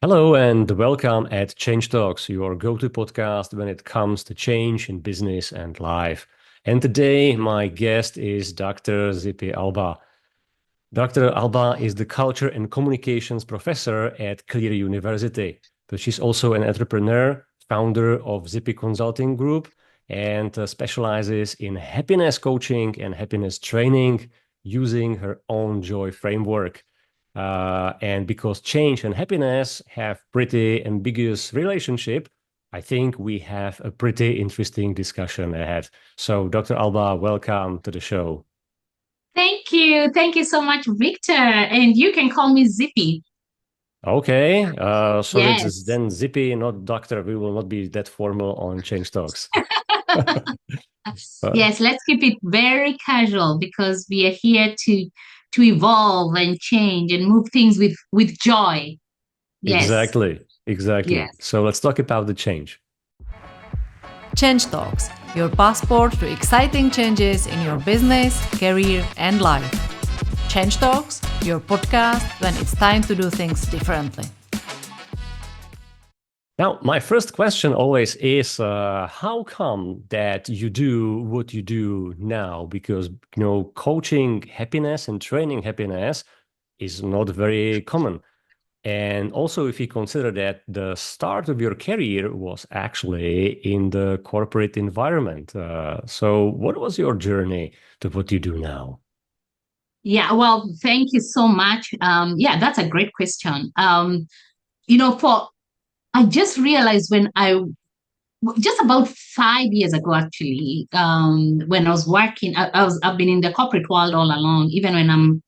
Hello and welcome at Change Talks, your go-to podcast when it comes to change in business and life. And today, my guest is Dr. Zippy Alba. Dr. Alba is the Culture and Communications Professor at Cleary University. But she's also an entrepreneur, founder of Zippy Consulting Group, and specializes in happiness coaching and happiness training using her own joy framework. And because change and happiness have pretty ambiguous relationship, I think we have a pretty interesting discussion ahead. So, Dr. Alba, welcome to the show. Thank you. Thank you so much, Victor. And you can call me Zippy. Okay, so it's Yes. then Zippy, not Doctor. We will not be that formal on Change Talks. Uh, Yes, let's keep it very casual because we are here to evolve and change and move things with joy. Yes. exactly. Yes. So let's talk about the change. Change Talks, your passport to exciting changes in your business, career, and life. Change Talks, your podcast when it's time to do things differently. Now, my first question always is, how come that you do what you do now? Because, coaching happiness and training happiness is not very common. And also, if you consider that the start of your career was actually in the corporate environment. So what was your journey to what you do now? Yeah, well, thank you so much. Yeah, that's a great question. For I just realized when I just about 5 years ago, actually, when I was working, I've been in the corporate world all along. Even when I'm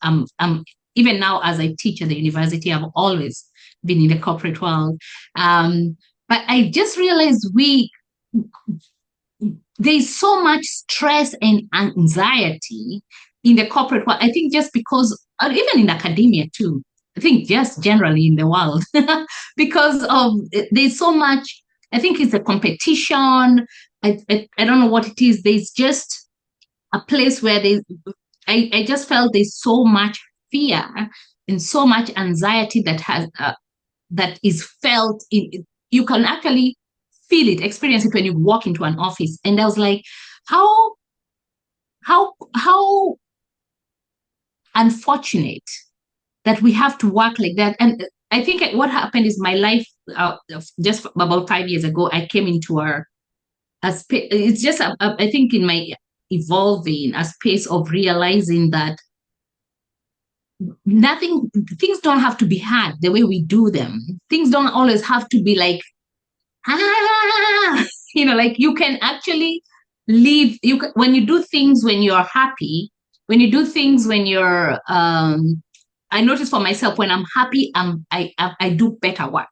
even now as I teach at the university, I've always been in the corporate world. But I just realized there's so much stress and anxiety in the corporate world. I think just because, or even in academia too. I think just generally in the world, because of there's so much. I think it's a competition. I don't know what it is. There's just a place where I just felt there's so much fear and so much anxiety that is felt in. You can actually feel it, experience it when you walk into an office. And I was like, how how unfortunate that we have to work like that. And I think what happened is my life, just about 5 years ago, I came into it's just, I think in my evolving a space of realizing that nothing, things don't have to be hard the way we do them. Things don't always have to be like, ah, like you can actually live, when you do things when you're happy, when you do things when you're, I notice for myself, when I'm happy, I do better work.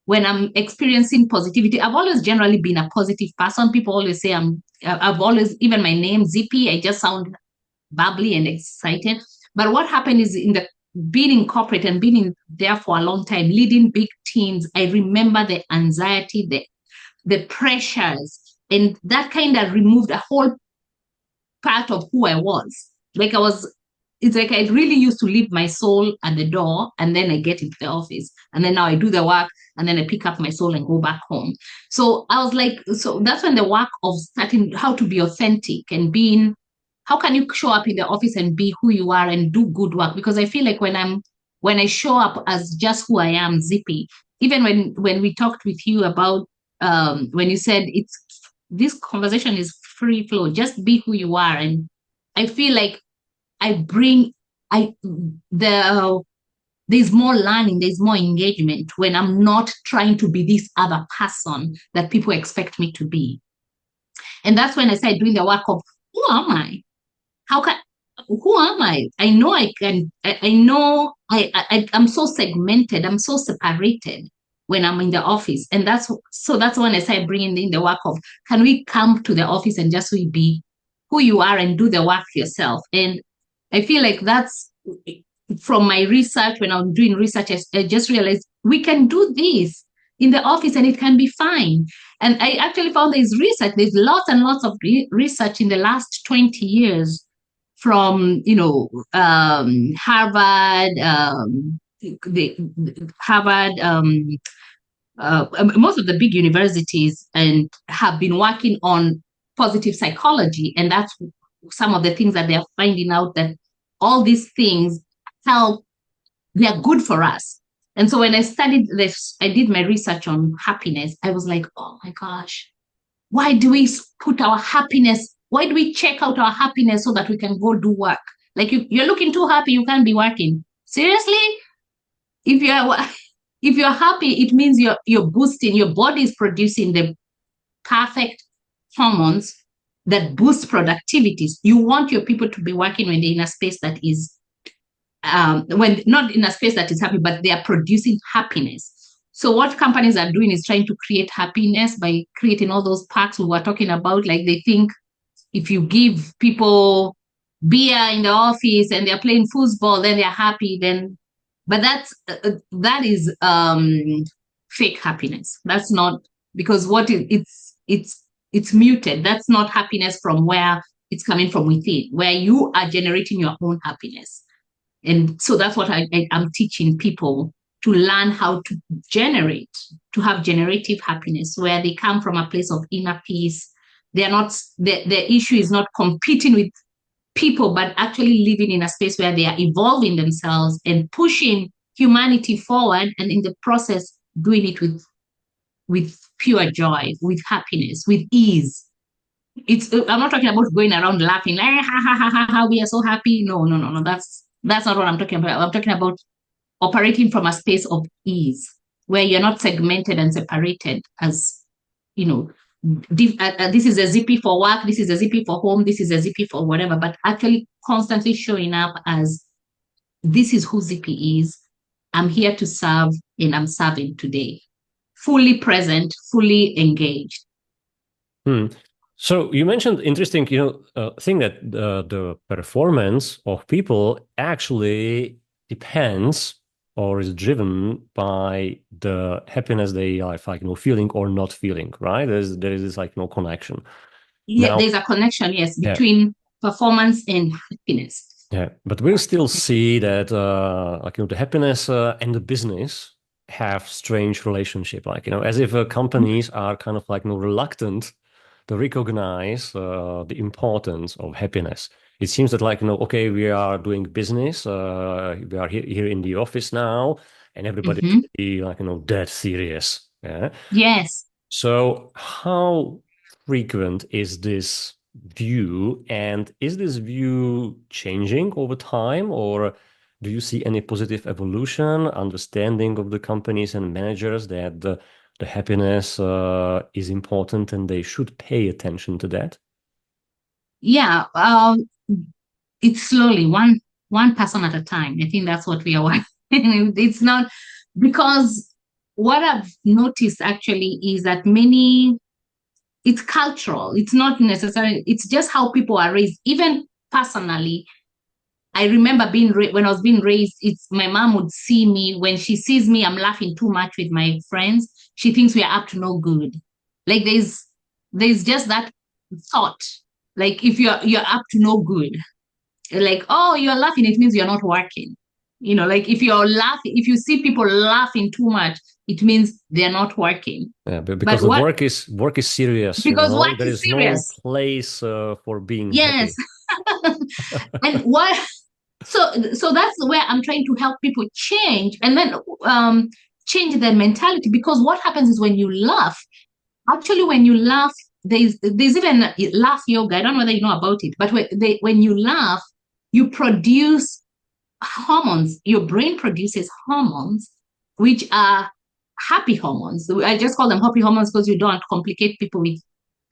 When I'm experiencing positivity, I've always generally been a positive person. People always say I've always, even my name, Zippy, I just sound bubbly and excited. But what happened is in the being in corporate and being in there for a long time, leading big teams, I remember the anxiety, the pressures, and that kind of removed a whole part of who I was. Like I was, it's like I really used to leave my soul at the door and then I get into the office. And then now I do the work and then I pick up my soul and go back home. So I was like, so that's when the work of starting how to be authentic and being, how can you show up in the office and be who you are and do good work? Because I feel like when I show up as just who I am, Zippy, even when we talked with you about when you said it's this conversation is free flow, just be who you are. And I feel like I bring I the there's more learning, there's more engagement when I'm not trying to be this other person that people expect me to be. And that's when I started doing the work of who am I? How can who am I? I know I can. I know I'm so segmented. I'm so separated when I'm in the office, and that's when I started bringing in the work of can we come to the office and just we be who you are and do the work yourself. And I feel like that's from my research. When I'm doing research, I just realized we can do this in the office and it can be fine. And I actually found there's lots and lots of research in the last 20 years from Harvard, the Harvard, most of the big universities, and have been working on positive psychology, and that's some of the things that they're finding out, that all these things help, they are good for us. And so when I studied this, I did my research on happiness. I was like, oh my gosh, why do we put our happiness? Why do we check out our happiness so that we can go do work? Like you're looking too happy, you can't be working. Seriously? If you're if you're happy, it means you're boosting, your body is producing the perfect hormones that boost productivities. You want your people to be working when they're in a space that is when not in a space that is happy, but they are producing happiness. So what companies are doing is trying to create happiness by creating all those perks we were talking about. Like they think if you give people beer in the office and they're playing football, then they're happy. But that is fake happiness. That's not, because it's muted. That's not happiness from where it's coming from within, where you are generating your own happiness. And so that's what I'm teaching people, to learn how to have generative happiness, where they come from a place of inner peace. They're not, the issue is not competing with people, but actually living in a space where they are evolving themselves and pushing humanity forward, and in the process doing it with pure joy, with happiness, with ease. I'm not talking about going around laughing, like, ha, ha, ha, ha, ha, we are so happy. No. That's not what I'm talking about. I'm talking about operating from a space of ease, where you're not segmented and separated as, this is a Zippy for work, this is a Zippy for home, this is a Zippy for whatever, but actually constantly showing up as, this is who Zippy is. I'm here to serve, and I'm serving today. Fully present, fully engaged. So you mentioned interesting, thing that the performance of people actually depends or is driven by the happiness they are feeling or not feeling, right? There is this connection. Yeah, now, there's a connection, yes, between performance and happiness. Yeah, but we'll still see that the happiness and the business have strange relationship, as if companies are kind of reluctant to recognize the importance of happiness. It seems that okay, we are doing business, we are here in the office now, and everybody should be dead serious. Yeah. Yes. So how frequent is this view, and is this view changing over time, or do you see any positive evolution, understanding of the companies and managers that the happiness is important and they should pay attention to that? Yeah, it's slowly, one person at a time. I think that's what we are working. It's not, because what I've noticed actually is that it's cultural. It's not necessarily, it's just how people are raised. Even personally, I remember when I was being raised, my mom would see me, when she sees me, I'm laughing too much with my friends, she thinks we are up to no good. Like there's just that thought. Like if you're up to no good, like, oh, you're laughing, it means you're not working. Like if you're laughing, if you see people laughing too much, it means they're not working. Yeah, because work is serious. Because work there is serious. No place for being yes. happy. And what? So that's where I'm trying to help people change, and then change their mentality. Because what happens is when you laugh, actually, when you laugh, there's even laugh yoga. I don't know whether you know about it, but when you laugh, you produce hormones. Your brain produces hormones, which are happy hormones. I just call them happy hormones because you don't complicate people with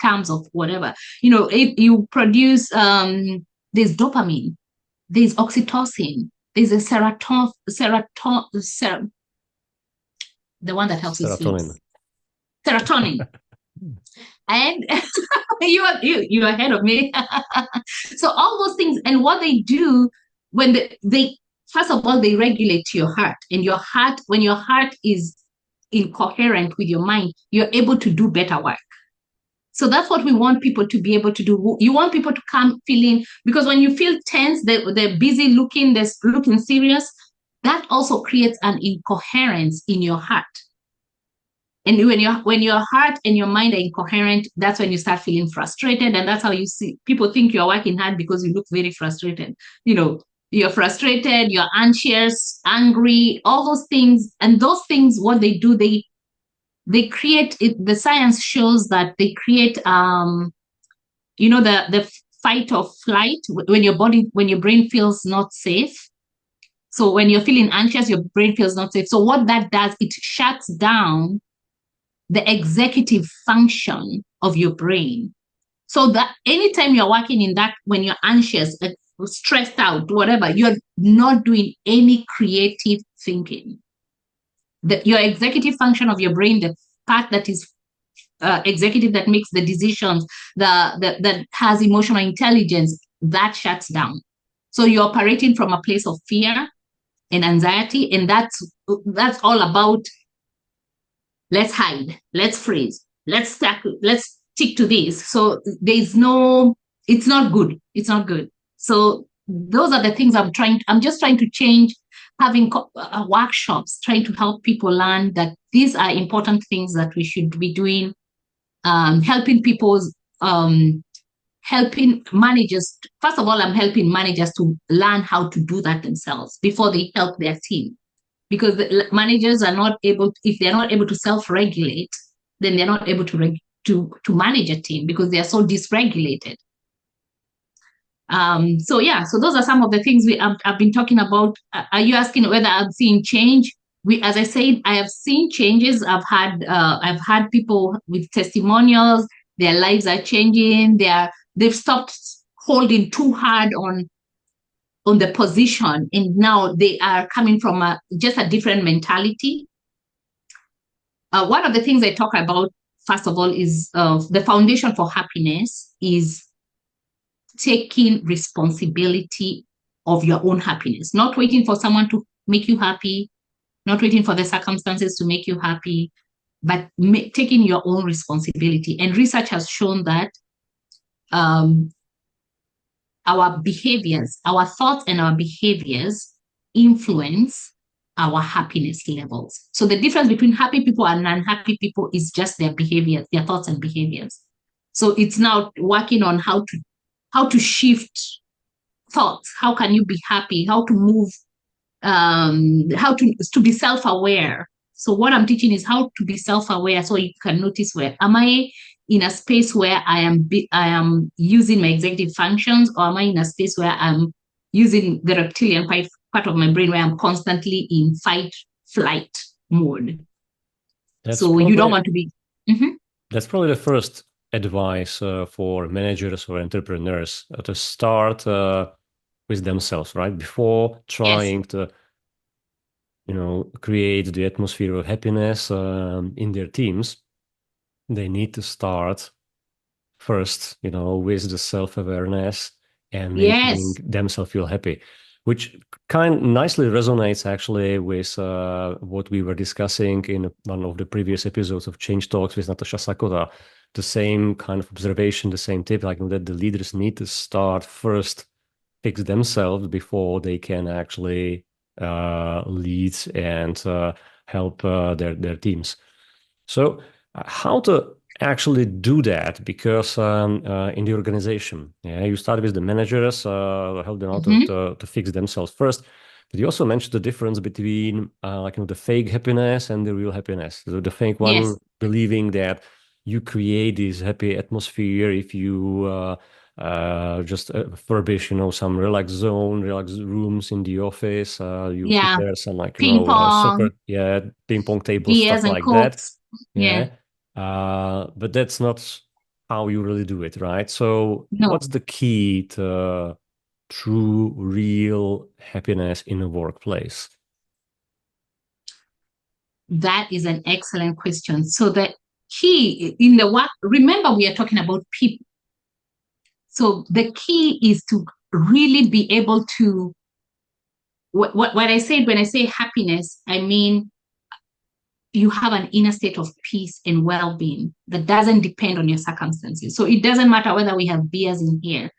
terms of whatever. You produce, there's dopamine, there's oxytocin, there's a serotonin, the one that helps you sleep. Serotonin. And you're ahead of me. So all those things, and what they do when they first of all, they regulate your heart, and when your heart is incoherent with your mind, you're able to do better work. So that's what we want people to be able to do. You want people to come feeling, because when you feel tense, they're busy looking, they're looking serious. that also creates an incoherence in your heart. And when your heart and your mind are incoherent, that's when you start feeling frustrated. And that's how you see people think you're working hard because you look very frustrated. You're frustrated, you're anxious, angry, all those things. And those things, what they do, they create it. The science shows that they create the fight or flight when your brain feels not safe. So when you're feeling anxious, your brain feels not safe. So what that does, it shuts down the executive function of your brain. So that anytime you're working in that, when you're anxious, stressed out, whatever, you're not doing any creative thinking. Your executive function of your brain, the part that is executive, that makes the decisions, that has emotional intelligence, that shuts down. So you're operating from a place of fear and anxiety, and that's all about let's hide, let's freeze, let's stick to this. So it's not good. It's not good. So those are the things I'm just trying to change, having workshops, trying to help people learn that these are important things that we should be doing, helping managers. First of all, I'm helping managers to learn how to do that themselves before they help their team. Because the managers are not able, if they're not able to self-regulate, then they're not able to manage a team because they are so dysregulated. So those are some of the things I've been talking about. Are you asking whether I'm seeing change? As I said, I have seen changes. I've had people with testimonials. Their lives are changing. They've stopped holding too hard on the position, and now they are coming from just a different mentality. One of the things I talk about, first of all, is the foundation for happiness is taking responsibility of your own happiness, not waiting for someone to make you happy, not waiting for the circumstances to make you happy, but taking your own responsibility. And research has shown that our behaviors, our thoughts and our behaviors influence our happiness levels. So the difference between happy people and unhappy people is just their behaviors, their thoughts and behaviors. So it's now working on how to shift thoughts. How can you be happy? How to move, how to be self-aware. So what I'm teaching is how to be self-aware, so you can notice, where am I in a space where I am using my executive functions, or am I in a space where I'm using the reptilian part of my brain, where I'm constantly in fight-flight mode? You don't want to be. Mm-hmm. That's probably the first advice for managers or entrepreneurs, to start with themselves, right? Before trying to create the atmosphere of happiness in their teams, they need to start first, with the self-awareness and making themselves feel happy, which nicely resonates actually with what we were discussing in one of the previous episodes of Change Talks with Natasha Sakota. The same kind of observation, the same tip, like that the leaders need to start first, fix themselves before they can actually lead and help their teams. So how to actually do that? Because in the organization, you start with the managers, help them out to fix themselves first. But you also mentioned the difference between the fake happiness and the real happiness. The fake one, believing that you create this happy atmosphere if you just furbish, some relaxed rooms in the office. You prepare some ping pong, ping pong tables, stuff like that. But that's not how you really do it, right? So what's the key to true, real happiness in a workplace? That is an excellent question. So the key in the work, remember we are talking about people. So the key is to really be able to, what I said, when I say happiness, I mean you have an inner state of peace and well-being that doesn't depend on your circumstances. So it doesn't matter whether we have beers in here.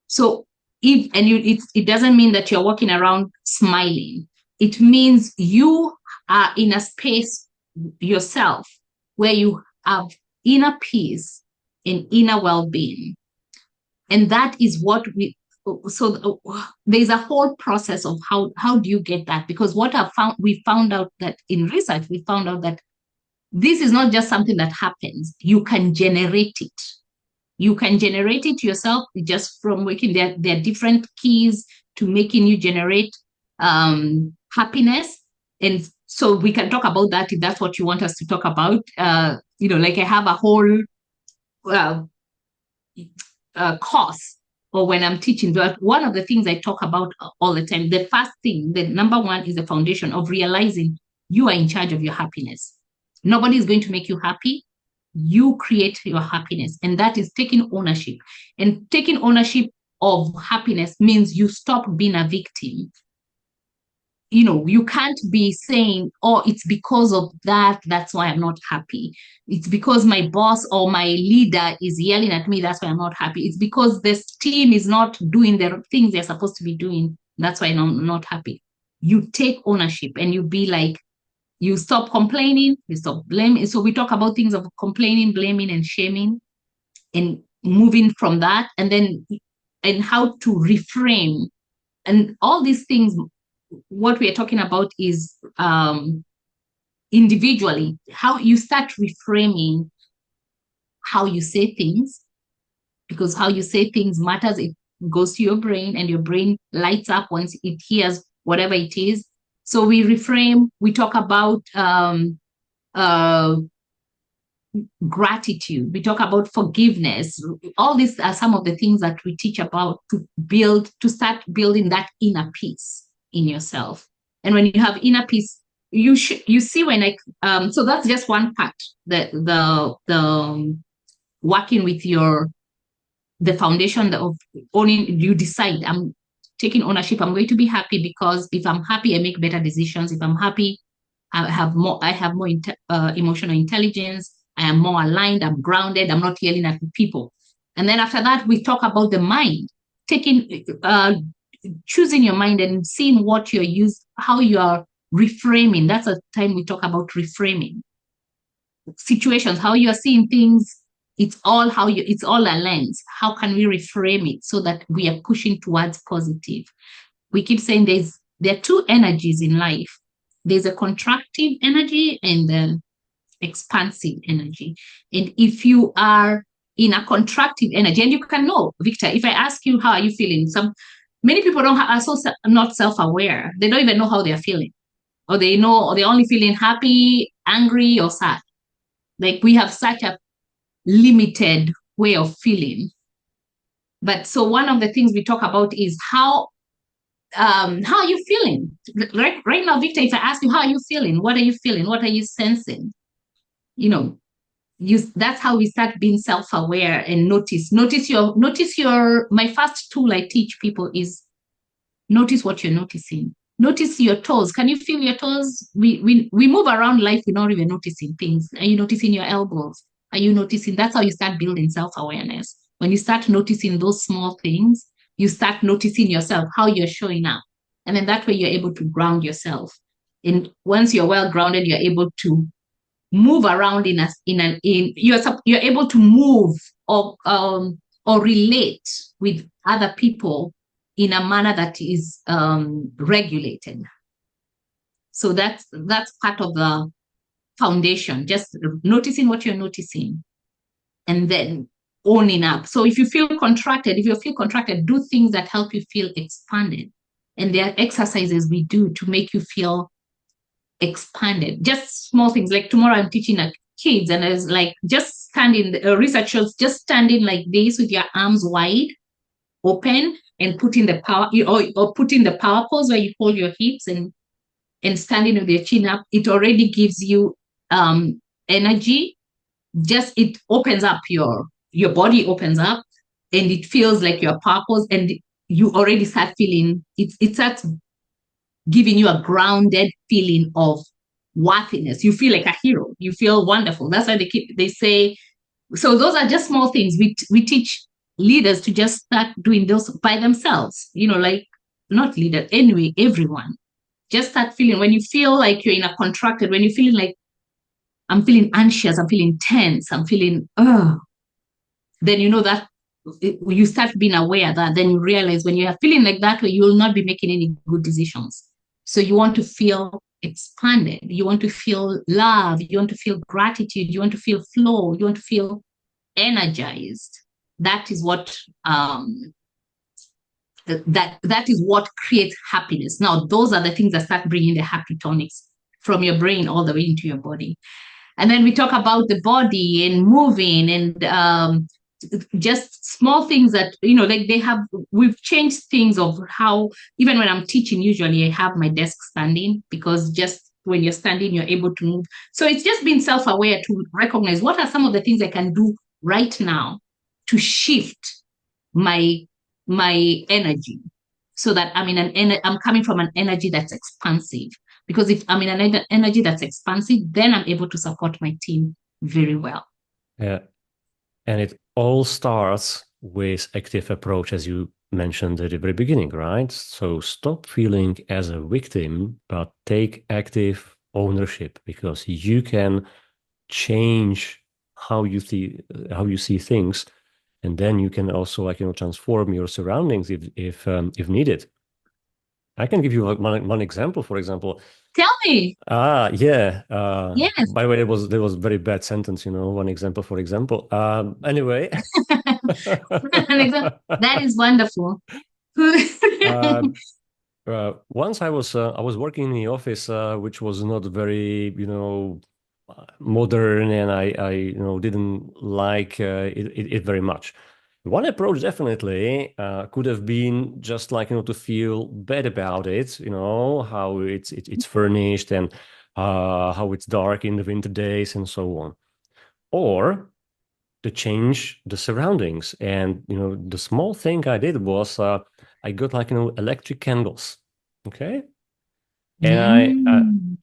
So it doesn't mean that you're walking around smiling. it means you are in a space yourself where you have inner peace and inner well-being. And that is what there's a whole process of how do you get that? Because what we found out that in research, we found out that this is not just something that happens. You can generate it. You can generate it yourself just from working. There are different keys to making you generate happiness. And so we can talk about that if that's what you want us to talk about. Like I have a whole course, or when I'm teaching, but one of the things I talk about all the time, the first thing, the number one, is the foundation of realizing you are in charge of your happiness. Nobody is going to make you happy. You create your happiness, and that is taking ownership. And taking ownership of happiness means you stop being a victim. You can't be saying, oh, it's because of that's why I'm not happy. It's because my boss or my leader is yelling at me, that's why I'm not happy. It's because this team is not doing the things they're supposed to be doing, that's why I'm not happy. You take ownership and you be like, you stop complaining, you stop blaming. So we talk about things of complaining, blaming, and shaming, and moving from that, and how to reframe. And all these things, what we are talking about is individually, how you start reframing how you say things, because how you say things matters. It goes to your brain, and your brain lights up once it hears whatever it is. So we reframe, we talk about gratitude, we talk about forgiveness. All these are some of the things that we teach about to start building that inner peace in yourself. And when you have inner peace, you see when so that's just one part, the working with the foundation of owning. You decide, I'm taking ownership. I'm going to be happy because if I'm happy, I make better decisions. If I'm happy, I have more emotional intelligence. I am more aligned. I'm grounded. I'm not yelling at people. And then after that, we talk about the mind, choosing your mind and seeing what how you are reframing. That's a time we talk about reframing situations, how you are seeing things. It's all a lens. How can we reframe it so that we are pushing towards positive? We keep saying there are two energies in life. There's a contractive energy and an expansive energy. And if you are in a contractive energy, and you can know, Victor, if I ask you, how are you feeling? Many people are not self-aware. They don't even know how they're feeling. Or they're only feeling happy, angry, or sad. Like, we have such a limited way of feeling. But so one of the things we talk about is how are you feeling? Right now, Victor, if I ask you, how are you feeling? What are you feeling? What are you sensing? That's how we start being self-aware and notice your. My first tool I teach people is notice what you're noticing. Notice your toes. Can you feel your toes? We move around life without even noticing things. Are you noticing your elbows? Are you noticing? That's how you start building self-awareness. When you start noticing those small things, you start noticing yourself, how you're showing up. And then that way you're able to ground yourself. And once you're well grounded, you're able to move around you're able to move or relate with other people in a manner that is regulated. So that's part of the foundation, just noticing what you're noticing and then owning up. So if you feel contracted, do things that help you feel expanded. And there are exercises we do to make you feel expanded. Just small things. Like tomorrow I'm teaching kids, and it's like just standing, researchers just standing like this with your arms wide open and putting the power or putting the power pose where you hold your hips and standing with your chin up. It already gives you energy. Just it opens up your body opens up, and it feels like your purpose, and you already start feeling it starts giving you a grounded feeling of worthiness. You feel like a hero. You feel wonderful. That's why they say. So those are just small things. We teach leaders to just start doing those by themselves. Like not leaders anyway. Everyone just start feeling, when you feel like you're in a contracted, when you're feeling like, I'm feeling anxious, I'm feeling tense, I'm feeling, then you know that you start being aware that, then you realize when you are feeling like that way, you will not be making any good decisions. So you want to feel expanded, you want to feel love, you want to feel gratitude, you want to feel flow, you want to feel energized. That is what that is what creates happiness. Now, those are the things that start bringing the happy tonics from your brain all the way into your body. And then we talk about the body and moving and just small things that, like we've changed things of how, even when I'm teaching, usually I have my desk standing, because just when you're standing, you're able to move. So it's just being self-aware to recognize what are some of the things I can do right now to shift my energy, so that I'm coming from an energy that's expansive. Because if I'm in an energy that's expansive, then I'm able to support my team very well. Yeah. And it all starts with active approach, as you mentioned at the very beginning, right? So stop feeling as a victim, but take active ownership, because you can change how you see things, and then you can also transform your surroundings if needed. I can give you one example. For example, tell me. Yeah. Yes. By the way, there was a very bad sentence. One example, for example. Anyway, that is wonderful. Once I was working in the office, which was not very modern, and I didn't like it very much. One approach definitely could have been just to feel bad about it, how it's furnished and how it's dark in the winter days and so on, or to change the surroundings. And the small thing I did was I got electric candles, okay, and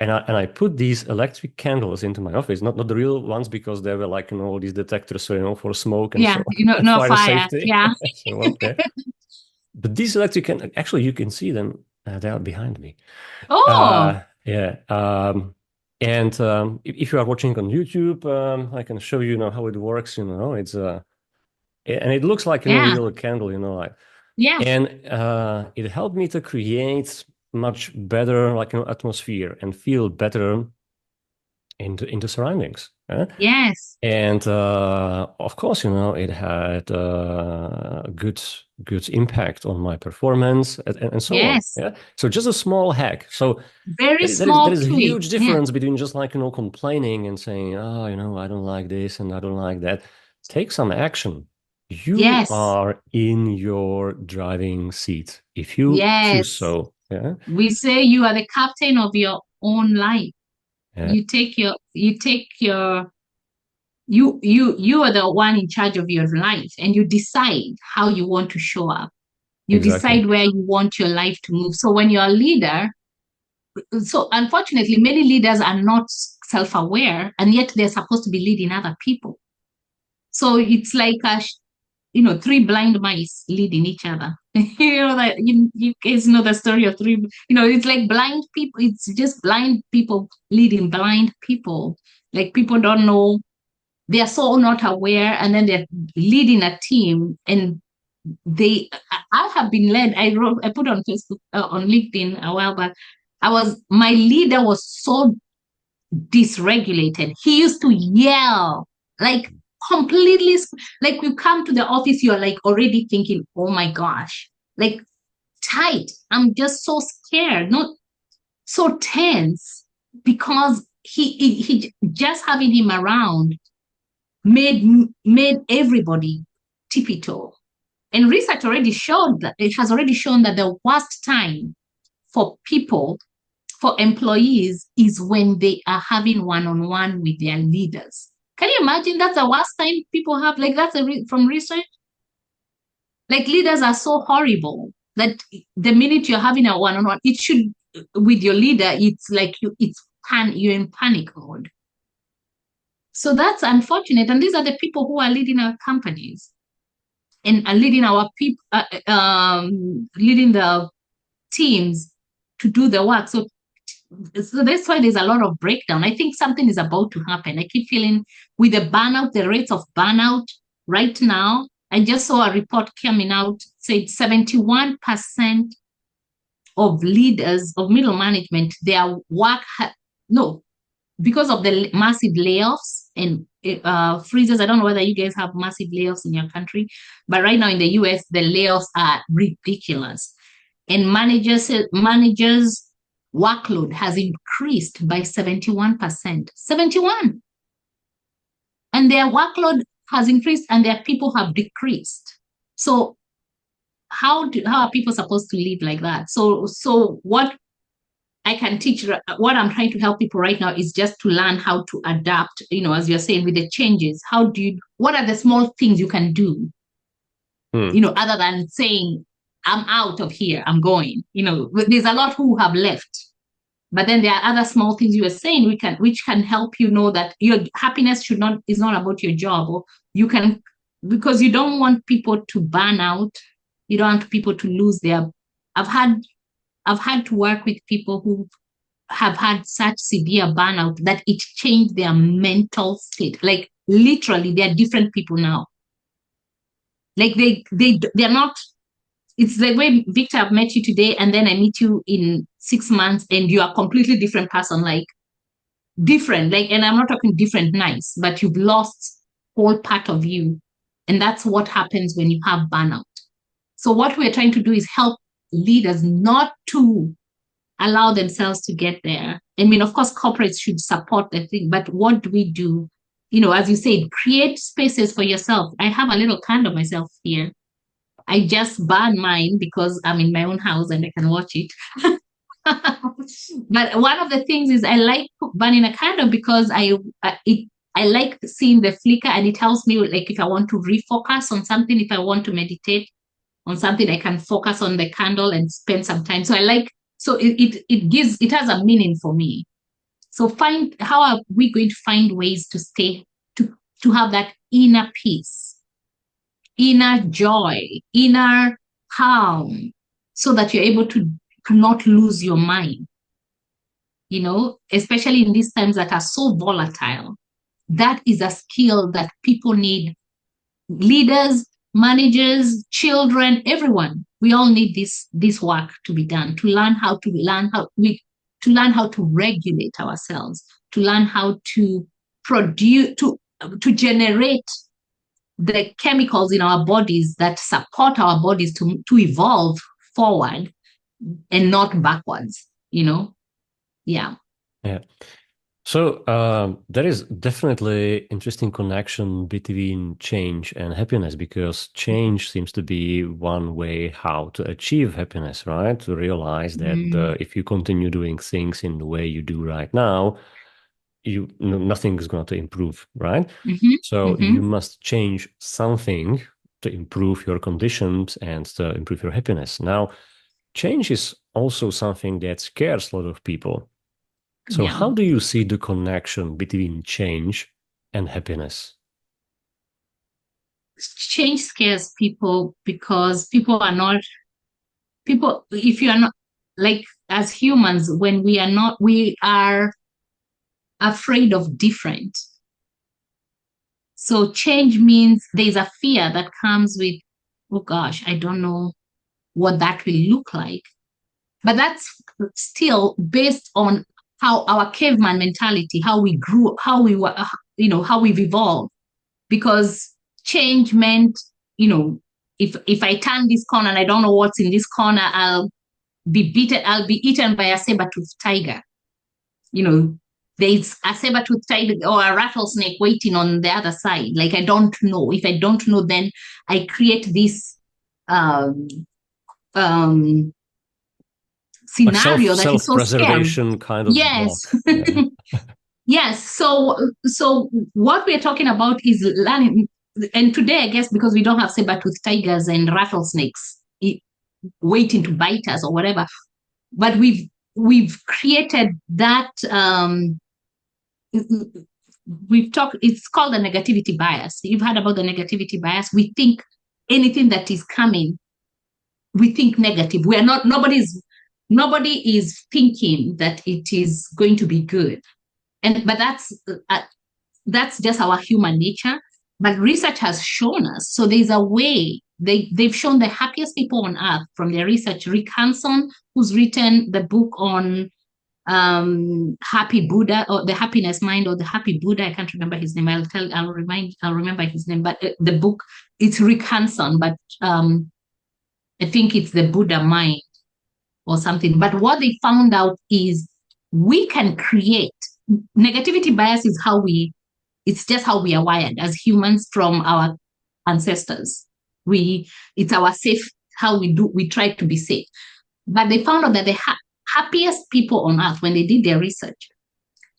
I put these electric candles into my office, not the real ones, because they were all these detectors, for smoke and so and no fire fire. safety. Yeah. So okay. But these electric candles, actually, you can see them. They are behind me. Oh. Yeah. And if you are watching on YouTube, I can show you how it works. It's and it looks like a real candle. Yeah. And it helped me to create much better atmosphere and feel better in the surroundings. Yes. And of course, it had a good impact on my performance and so on. Yeah. So just a small hack. So very small. There is a huge difference between just complaining and saying, oh, I don't like this and I don't like that. Take some action. You are in your driving seat if you choose so. Yeah. We say you are the captain of your own life. Yeah. You are the one in charge of your life, and you decide how you want to show up. You decide where you want your life to move. So when you're a leader, so unfortunately, many leaders are not self-aware, and yet they're supposed to be leading other people. So it's like three blind mice leading each other. That you guys know the story of three. It's like blind people. It's just blind people leading blind people. Like, people don't know. They are so not aware, and then they're leading a team. And I have been led. I put on Facebook, on LinkedIn a while back. My leader was so dysregulated. He used to yell, like completely, like you come to the office, you're like already thinking, oh my gosh, like tight. I'm just so scared, not so tense, because he just having him around made everybody tippy-toe. And research already showed that it has already shown that the worst time for employees is when they are having one-on-one with their leaders. Can you imagine? That's the worst time people have, like, that's from research. Like, leaders are so horrible that the minute you're having a one-on-one, it should, with your leader, it's like you're in panic mode. So that's unfortunate. And these are the people who are leading our companies and are leading our people, leading the teams to do the work. So So that's why there's a lot of breakdown. I think something is about to happen. I keep feeling with the burnout, the rates of burnout right now. I just saw a report coming out, said 71% of leaders of middle management, their work, no, because of the massive layoffs and freezes. I don't know whether you guys have massive layoffs in your country, but right now in the US, the layoffs are ridiculous. And managers workload has increased by 71%. 71. And their workload has increased and their people have decreased. So how are people supposed to live like that? So what I can teach, what I'm trying to help people right now is just to learn how to adapt, as you're saying, with the changes. What are the small things you can do, other than saying, I'm out of here, I'm going, there's a lot who have left. But then there are other small things you were saying which can help you know that your happiness is not about your job, or because you don't want people to burn out. You don't want people to lose I've had to work with people who have had such severe burnout that it changed their mental state. Like literally, they're different people now. Like they're not. It's the way, Victor, I've met you today, and then I meet you in 6 months, and you are a completely different person. Like different, and I'm not talking different nice, but you've lost whole part of you, and that's what happens when you have burnout. So what we're trying to do is help leaders not to allow themselves to get there. I mean, of course, corporates should support the thing, but what do we do? As you said, create spaces for yourself. I have a little candle myself here. I just burn mine because I'm in my own house and I can watch it. But one of the things is I like burning a candle because I like seeing the flicker, and it helps me, like if I want to refocus on something, if I want to meditate on something, I can focus on the candle and spend some time. So it has a meaning for me. So how are we going to find ways to stay, to have that inner peace, inner joy, inner calm, so that you're able to not lose your mind, especially in these times that are so volatile. That is a skill that people need. Leaders, managers, children, everyone. We all need this work to be done, to learn how to regulate ourselves, to learn how to produce, to generate the chemicals in our bodies that support our bodies to evolve forward and not backwards, Yeah. So there is definitely interesting connection between change and happiness, because change seems to be one way how to achieve happiness, right? To realize that if you continue doing things in the way you do right now, nothing is going to improve, right? So you must change something to improve your conditions and to improve your happiness. Now, change is also something that scares a lot of people. So how do you see the connection between change and happiness? Change scares people because if you are not, like as humans, when we are afraid of different. So change means there's a fear that comes with, oh gosh, I don't know what that will look like. But that's still based on how our caveman mentality, how we grew, how we were, how we've evolved. Because change meant, if I turn this corner and I don't know what's in this corner, I'll be eaten by a saber-toothed tiger. There's a saber-toothed tiger or a rattlesnake waiting on the other side. Like, I don't know. If I don't know, then I create this scenario that is so scary. Kind of. Yes. Yeah. Yes. So what we're talking about is learning. And today, I guess, because we don't have saber-toothed tigers and rattlesnakes waiting to bite us or whatever, but we've created that. It's called the negativity bias. You've heard about the negativity bias. We think anything that is coming, we think negative. nobody is thinking that it is going to be good. But that's just our human nature. But research has shown us, so there's a way. They've shown the happiest people on earth from their research. Rick Hanson, who's written the book on Happy Buddha, or the Happiness Mind, or the Happy Buddha. I can't remember his name. I'll remember his name. But the book, it's Rick Hanson, but I think it's the Buddha Mind or something. But what they found out is we can create negativity bias. It's just how we are wired as humans from our ancestors. It's our safe, how we try to be safe. But they found out that the happiest people on earth, when they did their research,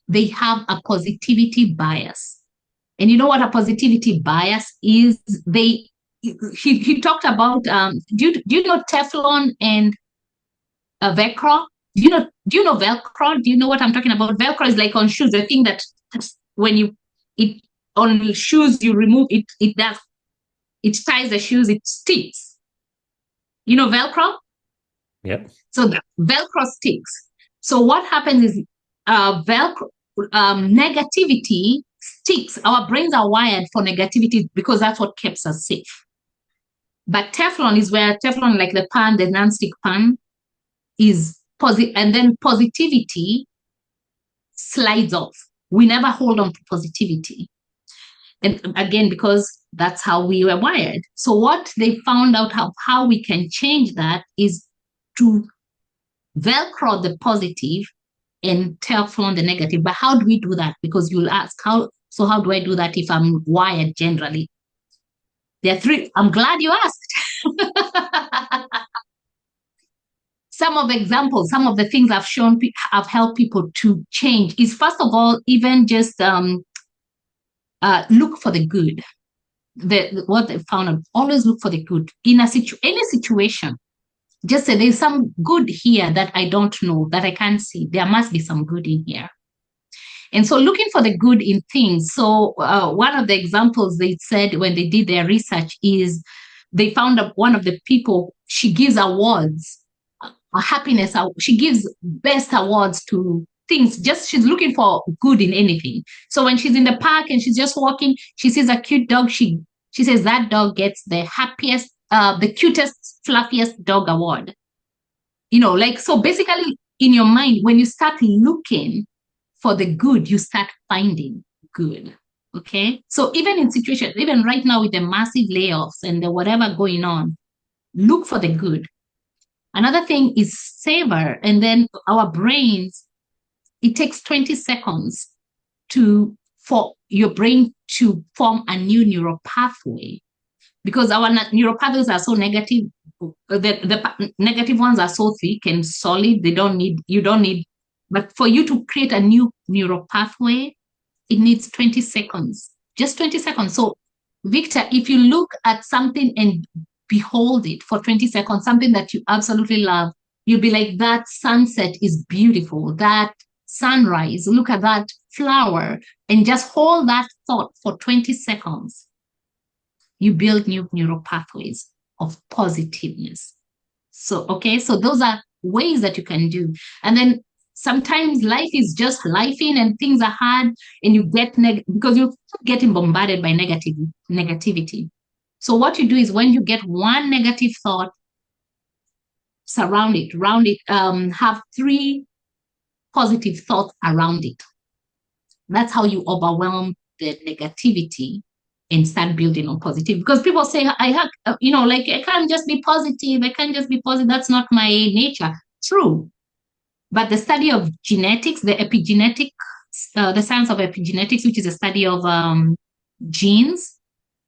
they have a positivity bias. And you know what a positivity bias is? He talked about, do you know Teflon and Velcro? Do you know Velcro? Do you know what I'm talking about? Velcro is like on shoes, the thing that when on shoes you remove it, it ties the shoes, it sticks. You know Velcro? Yep. So the Velcro sticks. So what happens is Velcro negativity sticks. Our brains are wired for negativity because that's what keeps us safe. But Teflon is where Teflon, like the pan, the non-stick pan, is positive, and then positivity slides off. We never hold on to positivity. And again, because that's how we were wired. So what they found out how we can change that is to Velcro the positive and Teflon the negative. But how do we do that? Because you'll ask, how do I do that if I'm wired generally? There are three. I'm glad you asked. Some of the examples, some of the things I've helped people to change is, first of all, even just look for the good. What they found out, always look for the good in any situation. Just say there's some good here that I don't know, that I can't see. There must be some good in here. And so looking for the good in things. So one of the examples they said when they did their research is they found out one of the people, she gives awards, happiness. She gives best awards to things. Just she's looking for good in anything. So when she's in the park and she's just walking, she sees a cute dog. She says that dog gets the happiest, the cutest, fluffiest dog award. So basically in your mind, when you start looking for the good, you start finding good. Okay. So even in situations, even right now with the massive layoffs and the whatever going on, look for the good. Another thing is savor. And then our brains, it takes 20 seconds for your brain to form a new neural pathway, because our neural pathways are so negative. The negative ones are so thick and solid. You don't need, but for you to create a new neural pathway, it needs 20 seconds, just 20 seconds. So Victor, if you look at something and behold it for 20 seconds, something that you absolutely love, you'll be like, that sunset is beautiful, that sunrise, look at that flower, and just hold that thought for 20 seconds. You build new neural pathways of positiveness. So those are ways that you can do. And then sometimes life is just lifing and things are hard, and you get because you're getting bombarded by negativity. So what you do is, when you get one negative thought, surround it, have 3 positive thoughts around it. That's how you overwhelm the negativity and start building on positive. Because people say, I can't just be positive. I can't just be positive. That's not my nature. True. But the study of genetics, the science of epigenetics, which is a study of genes,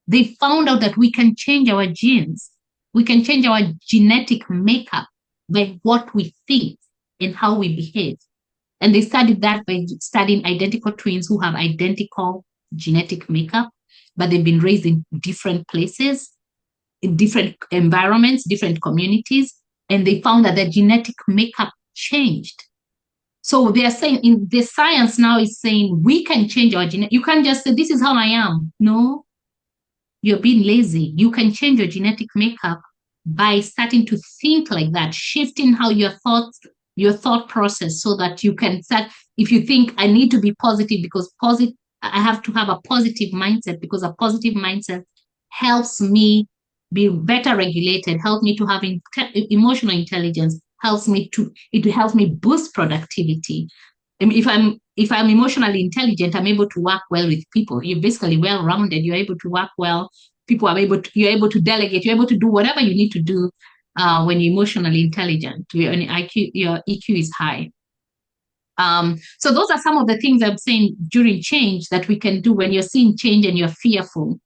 they found out that we can change our genes. We can change our genetic makeup by what we think and how we behave. And they studied that by studying identical twins who have identical genetic makeup, but they've been raised in different places, in different environments, different communities, and they found that their genetic makeup changed. So they are saying, in the science now is saying, we can change our genetic. You can't just say, this is how I am. No, you're being lazy. You can change your genetic makeup by starting to think like that, shifting how your thoughts your thought process, so that you can start. If you think I need to be positive because I have to have a positive mindset, because a positive mindset helps me be better regulated, help me to have emotional intelligence, it helps me boost productivity. I mean, if I'm emotionally intelligent, I'm able to work well with people. You're basically well-rounded. You're able to work well. You're able to delegate. You're able to do whatever you need to do when you're emotionally intelligent. Your EQ is high. So those are some of the things I'm saying during change that we can do when you're seeing change and you're fearful.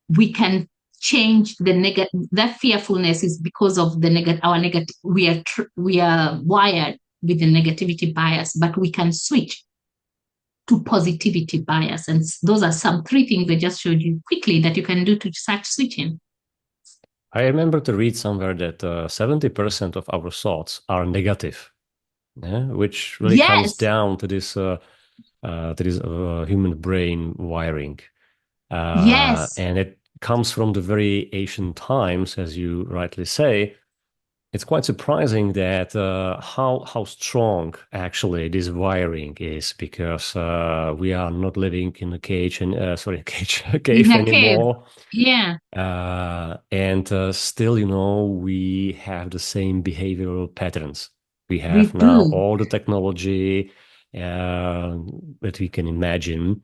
We can change that fearfulness is because of our negative. We are wired with the negativity bias, but we can switch to positivity bias. And those are three things I just showed you quickly that you can do to start switching. I remember to read somewhere that 70% of our thoughts are negative, which really comes down to this human brain wiring. And it comes from the very ancient times, as you rightly say. It's quite surprising that how strong actually this wiring is, because we are not living in a cage and cave anymore. Yeah. And still, we have the same behavioral patterns. We have now all the technology that we can imagine,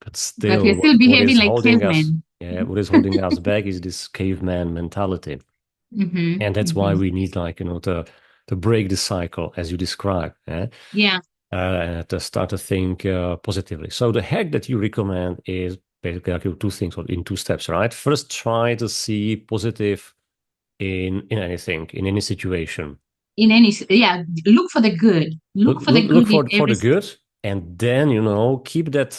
but still, we're still behaving like cavemen. What is holding us back is this caveman mentality. Mm-hmm. And that's why we need, to break the cycle, as you described. Yeah. To start to think positively. So the hack that you recommend is basically two things, or in two steps, right? First, try to see positive in anything, in any situation. Look for the good. Look for the good, and then keep that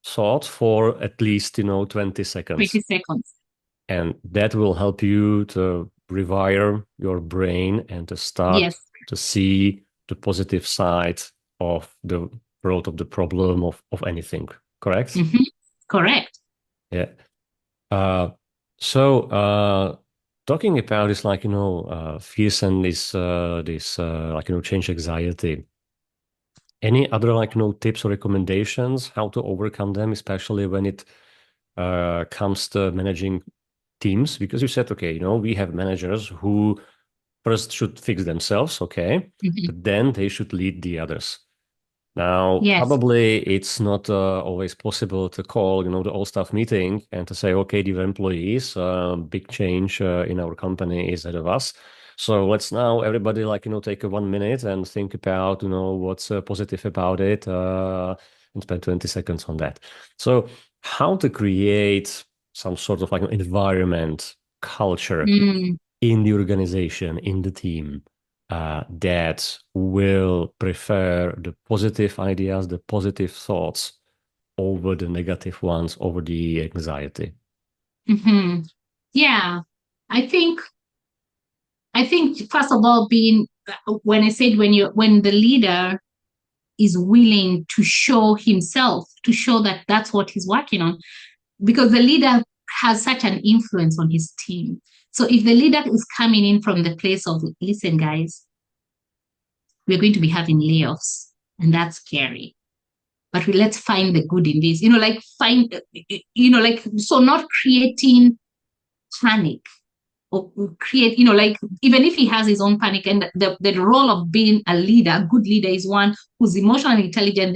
thought for at least 20 seconds. 20 seconds. And that will help you to rewire your brain and to start to see the positive side of the road of the problem of anything. Correct? Mm-hmm. Correct. Yeah. So talking about this, fears and this change anxiety. Any other tips or recommendations how to overcome them, especially when it comes to managing teams? Because you said, okay, we have managers who first should fix themselves, okay, but then they should lead the others. Now, probably it's not always possible to call, the all-staff meeting and to say, okay, dear employees, big change in our company is ahead of us. So let's now everybody take 1 minute and think about, what's positive about it and spend 20 seconds on that. So how to create some sort of environment, culture in the organization, in the team, that will prefer the positive ideas, the positive thoughts over the negative ones, over the anxiety. Mm-hmm. Yeah, I think first of all, when I said when the leader is willing to show himself, to show that that's what he's working on, because the leader has such an influence on his team. So if the leader is coming in from the place of, listen, guys, we're going to be having layoffs, and that's scary. But let's find the good in this. So not creating panic or create, even if he has his own panic, and the role of being a leader, a good leader, is one who's emotionally intelligent.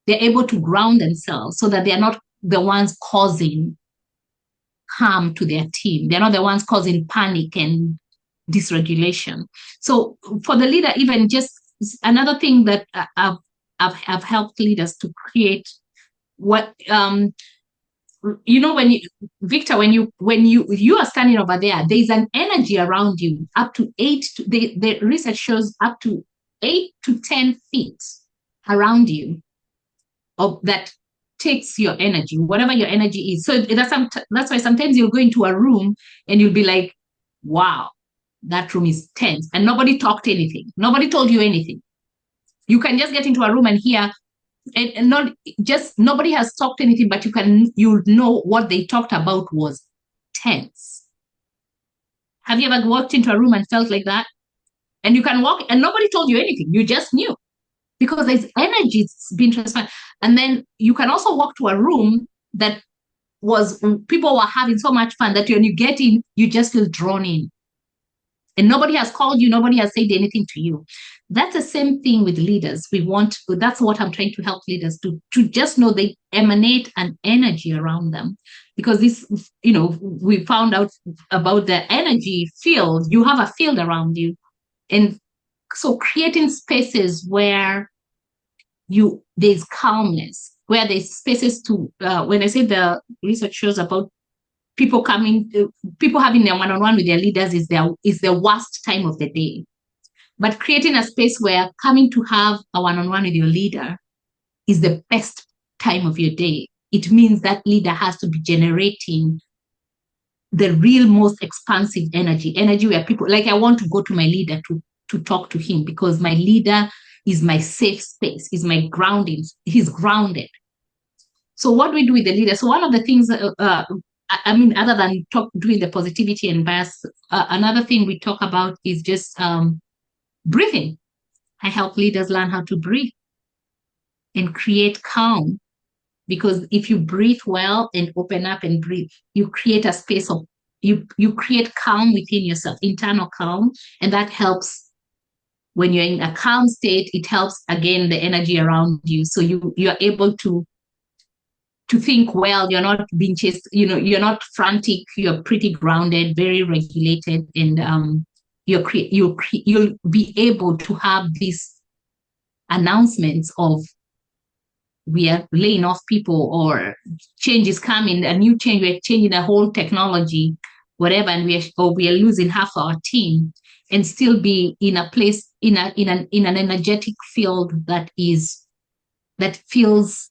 They're able to ground themselves so that they're not the ones causing harm to their team. They're not the ones causing panic and dysregulation. So for the leader, even just another thing that I've helped leaders to create what when you are standing over there's an energy around you up to the research shows up to 8 to 10 feet around you that takes your energy, whatever your energy is. So that's why sometimes you'll go into a room and you'll be like, wow, that room is tense, and nobody talked anything. Nobody told you anything. You can just get into a room and hear, and not just nobody has talked anything, but you know what they talked about was tense. Have you ever walked into a room and felt like that? And you can walk and nobody told you anything. You just knew because there's energy being transferred. And then you can also walk to a room that was people were having so much fun that when you get in, you just feel drawn in. And nobody has called you, nobody has said anything to you. That's the same thing with leaders. That's what I'm trying to help leaders to just know they emanate an energy around them. Because this, we found out about the energy field. You have a field around you. And so creating spaces where there's calmness, where there's spaces to, when I say the research shows about people having their one-on-one with their leaders is the worst time of the day. But creating a space where coming to have a one-on-one with your leader is the best time of your day. It means that leader has to be generating the real most expansive energy where people, like I want to go to my leader to talk to him because my leader is my safe space, is my grounding, he's grounded. So what do we do with the leader? So one of the things, other than doing the positivity and bias, another thing we talk about is just breathing. I help leaders learn how to breathe and create calm. Because if you breathe well and open up and breathe, you create a space of, you create calm within yourself, internal calm. And that helps when you're in a calm state, it helps, again, the energy around you. So you're able to think well, you're not being chased, you're not frantic, you're pretty grounded, very regulated, and you'll be able to have these announcements of we are laying off people or change is coming, a new change, we're changing the whole technology, whatever, and we are losing half our team, and still be in a place, in an energetic field that feels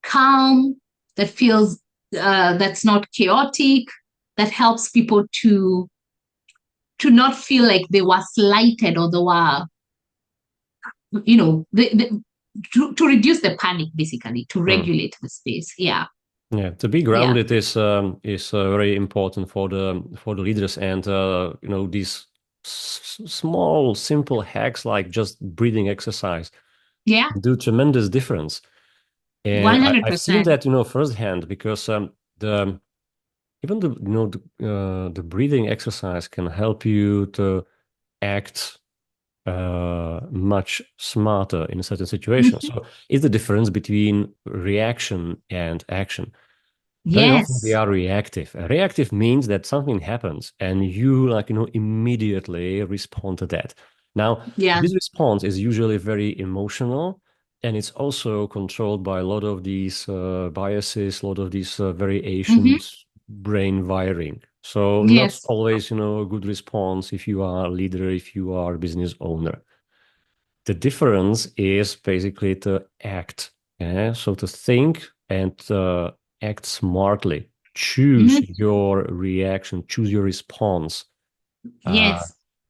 calm, that feels that's not chaotic, that helps people to not feel like they were slighted or they were, to reduce the panic, basically, to regulate the space. Yeah. Yeah, to be grounded is very important for the leaders, and these small simple hacks like just breathing exercise do tremendous difference. And 100%. I've seen that firsthand, because the breathing exercise can help you to act much smarter in a certain situation. So it's the difference between reaction and action. Very often we are reactive. Reactive means that something happens and you immediately respond to that. Now, this response is usually very emotional, and it's also controlled by a lot of these biases, a lot of these variations, brain wiring. So not always, a good response if you are a leader, if you are a business owner. The difference is basically to act. So to think and act smartly. Choose your reaction, choose your response.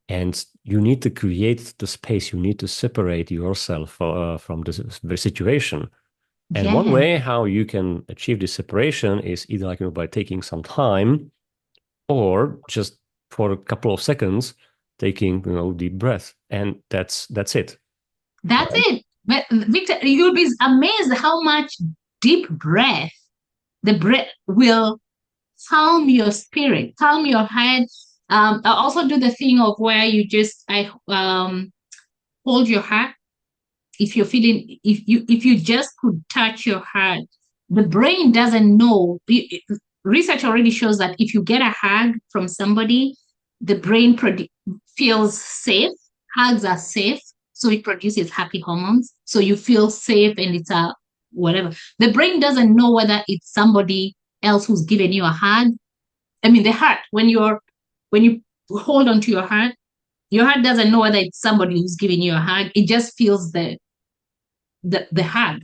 And you need to create the space. You need to separate yourself from the situation. And one way how you can achieve this separation is either by taking some time, or just for a couple of seconds taking deep breath, and that's it. That's it. But Victor, you'll be amazed how much deep breath, the breath will calm your spirit, calm your head. I also do the thing of where you just hold your heart. If you're feeling, if you just could touch your heart, the brain doesn't know. Research already shows that if you get a hug from somebody, the brain feels safe. Hugs are safe, so it produces happy hormones. So you feel safe, and it's a whatever. The brain doesn't know whether it's somebody else who's given you a hug. I mean, the heart, when you hold onto your heart doesn't know whether it's somebody who's giving you a hug. It just feels the hug.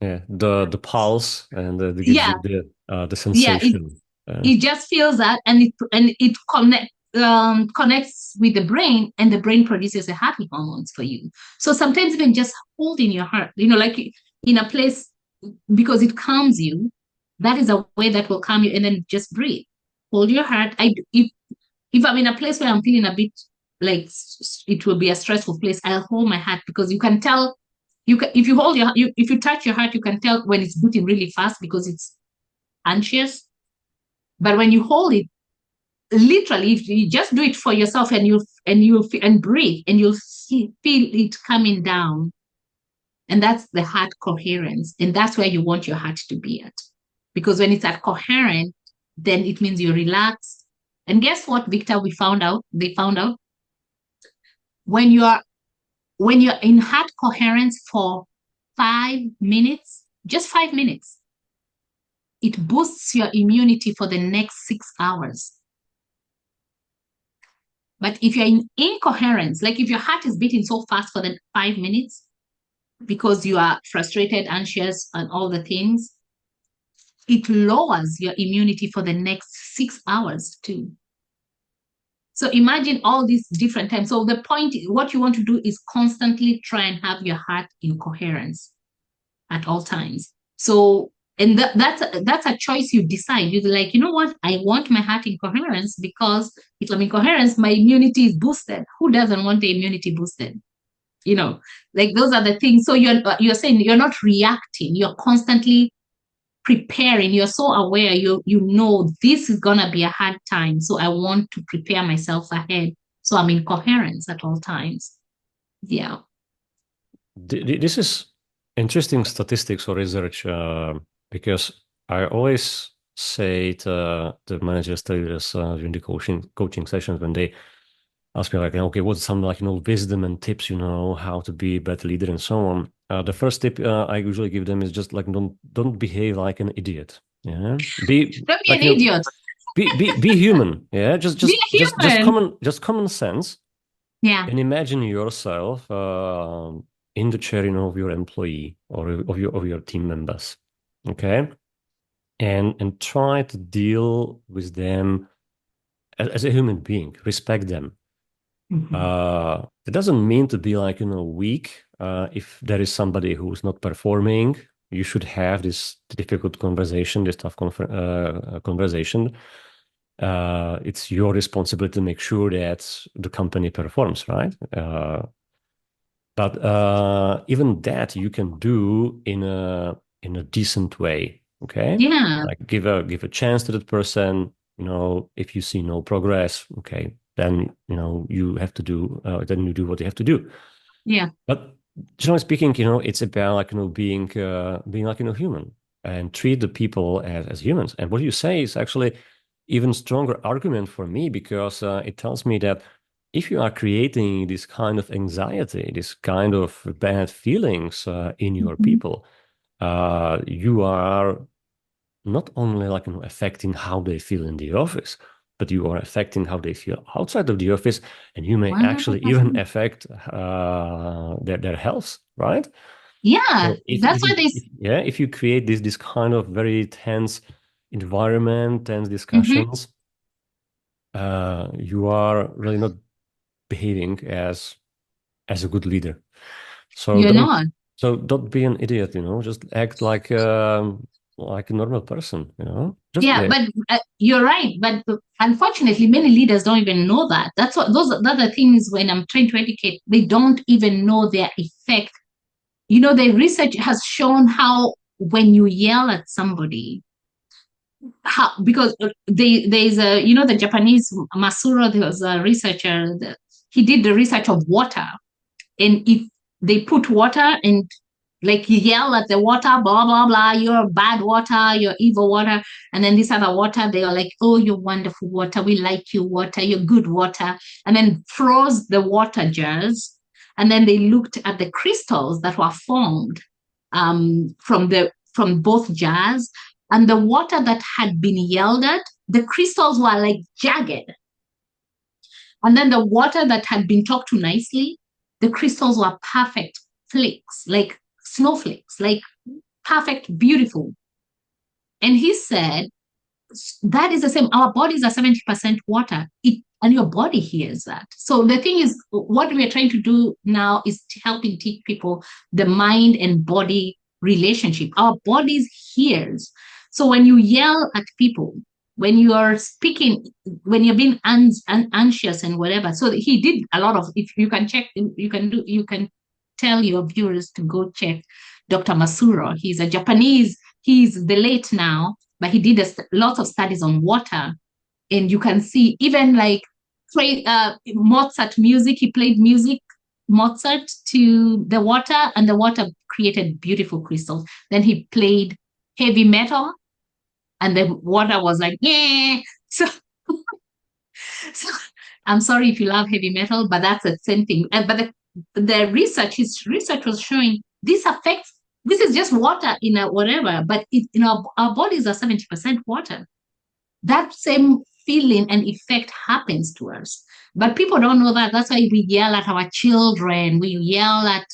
Yeah, the pulse and the sensation. It just feels that, and it connects with the brain, and the brain produces the happy hormones for you. So sometimes even just holding your heart, like in a place, because it calms you, that is a way that will calm you. And then just breathe, hold your heart. If I'm in a place where I'm feeling a bit like it will be a stressful place, I'll hold my heart, because you can tell, if you hold if you touch your heart, you can tell when it's beating really fast because it's anxious. But when you hold it, literally, if you just do it for yourself, and and breathe, and you'll feel it coming down, and that's the heart coherence, and that's where you want your heart to be at. Because when it's at coherent, then it means you're relaxed. And guess what, Victor? They found out when you're in heart coherence for 5 minutes, just 5 minutes, it boosts your immunity for the next 6 hours. But if you're in incoherence, like if your heart is beating so fast for the 5 minutes because you are frustrated, anxious, and all the things, it lowers your immunity for the next 6 hours too. So imagine all these different times. So the point, what you want to do is constantly try and have your heart in coherence at all times. So, and that's a choice you decide. You're like, you know what? I want my heart in coherence, because if I'm in coherence, my immunity is boosted. Who doesn't want the immunity boosted? You know, like those are the things. So you're saying you're not reacting. You're constantly preparing. You're so aware. You know this is gonna be a hard time, so I want to prepare myself ahead. So I'm in coherence at all times. Yeah. This is interesting statistics or research, because I always say to the managers, leaders during the coaching sessions, when they ask me like, okay, what's some like wisdom and tips, how to be a better leader and so on. The first tip I usually give them is just like don't behave like an idiot. Yeah, Don't be like, an idiot. Be human. Yeah, just Be a human. just common sense. Yeah. And imagine yourself in the chair, of your employee or of your team members. Okay, and try to deal with them as a human being. Respect them. It doesn't mean to be like, weak. If there is somebody who's not performing, you should have this difficult conversation, this tough conversation. It's your responsibility to make sure that the company performs, right? But even that you can do in a decent way. Okay. Yeah. Like give a chance to that person. If you see no progress, okay, then you have to do. Then you do what you have to do. Yeah. But generally speaking, it's about like being like human, and treat the people as humans. And what you say is actually even stronger argument for me, because it tells me that if you are creating this kind of anxiety, this kind of bad feelings in your people, you are not only like affecting how they feel in the office, but you are affecting how they feel outside of the office, and you may 100%. actually even affect their health, right? Yeah, So that's why if you create this kind of very tense environment, tense discussions, you are really not behaving as a good leader. So you're not. So don't be an idiot, just act like a normal person, Yeah, but you're right. But unfortunately, many leaders don't even know that. That's what the other things when I'm trying to educate, they don't even know their effect. The research has shown how when you yell at somebody, because there's a the Japanese Masuro, there was a researcher he did the research of water, and if they put water and like you yell at the water, blah blah blah, you're bad water, you're evil water, and then this other water, they are like, oh, you're wonderful water, we like you water, you're good water, and then froze the water jars, and then they looked at the crystals that were formed from both jars, and the water that had been yelled at, the crystals were like jagged, and then the water that had been talked to nicely, the crystals were perfect flakes, like snowflakes, like perfect, beautiful. And he said, that is the same. Our bodies are 70% water. And your body hears that. So the thing is, what we are trying to do now is helping teach people the mind and body relationship. Our bodies hears. So when you yell at people, when you are speaking, when you're being anxious and whatever. So he did a lot of, if you can check, you can tell your viewers to go check Dr. Masuro. He's a Japanese, he's the late now, but he did lots of studies on water. And you can see even like Mozart music, he played Mozart to the water, and the water created beautiful crystals. Then he played heavy metal, and the water was like, yeah. So, so I'm sorry if you love heavy metal, but that's the same thing. But the research was showing this affects, this is just water in a whatever, but our bodies are 70% water. That same feeling and effect happens to us. But people don't know that. That's why we yell at our children, we yell at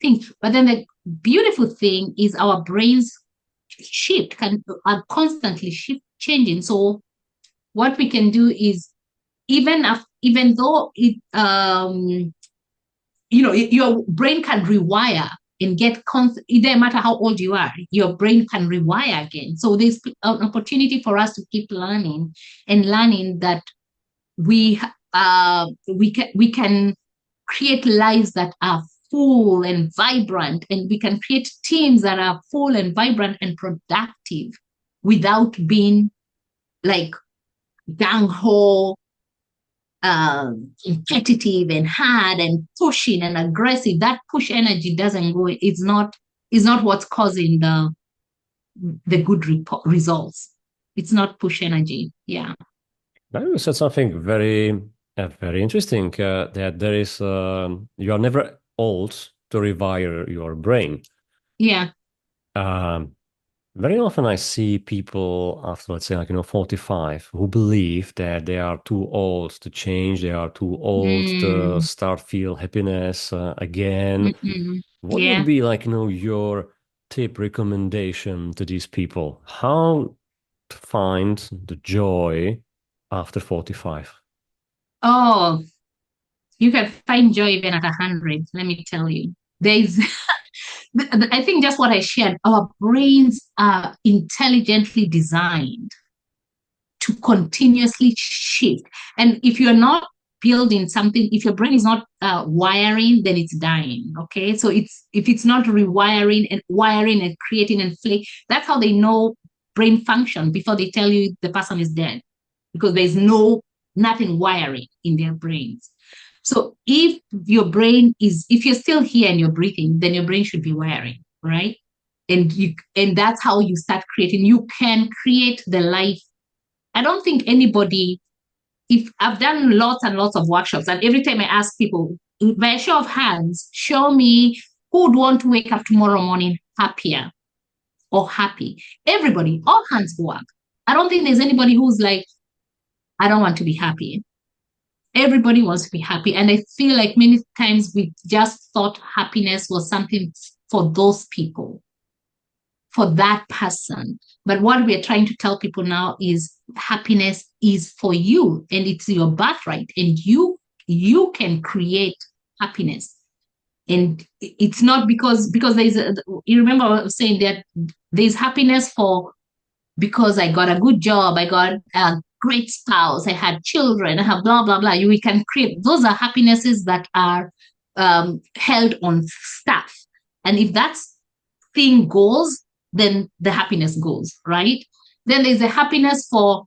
things. But then the beautiful thing is our brains are constantly changing. So what we can do is, even though your brain can rewire and it doesn't matter how old you are, your brain can rewire again. So there's an opportunity for us to keep learning that we can create lives that are full and vibrant, and we can create teams that are full and vibrant and productive without being like gung-ho, competitive and hard and pushing and aggressive. That push energy doesn't go. It's not what's causing the good results. It's not push energy. Yeah. You said something very interesting, that there is you are never old to rewire your brain. Yeah. Very often I see people after, let's say, 45, who believe that they are too old to change, they are too old to start feel happiness again. What would be your tip, recommendation to these people? How to find the joy after 45? Oh, you can find joy even at 100. Let me tell you. There's, I think just what I shared, our brains are intelligently designed to continuously shift. And if you're not building something, if your brain is not wiring, then it's dying. Okay. So if it's not rewiring and wiring and creating and that's how they know brain function before they tell you the person is dead, because there's nothing wiring in their brains. So if you're still here and you're breathing, then your brain should be wiring, right? And that's how you start creating. You can create the life. I don't think anybody, if I've done lots and lots of workshops, and every time I ask people, by a show of hands, show me who would want to wake up tomorrow morning happier or happy. Everybody, all hands go up. I don't think there's anybody who's like, I don't want to be happy. Everybody wants to be happy. And I feel like many times we just thought happiness was something for those people, for that person. But what we're trying to tell people now is happiness is for you, and it's your birthright, and you can create happiness. And it's not because there's you remember I was saying that there's happiness because I got a good job, I got a great spouse, I had children, I have blah, blah, blah. We can create, those are happinesses that are held on stuff. And if that thing goes, then the happiness goes, right? Then there's a happiness for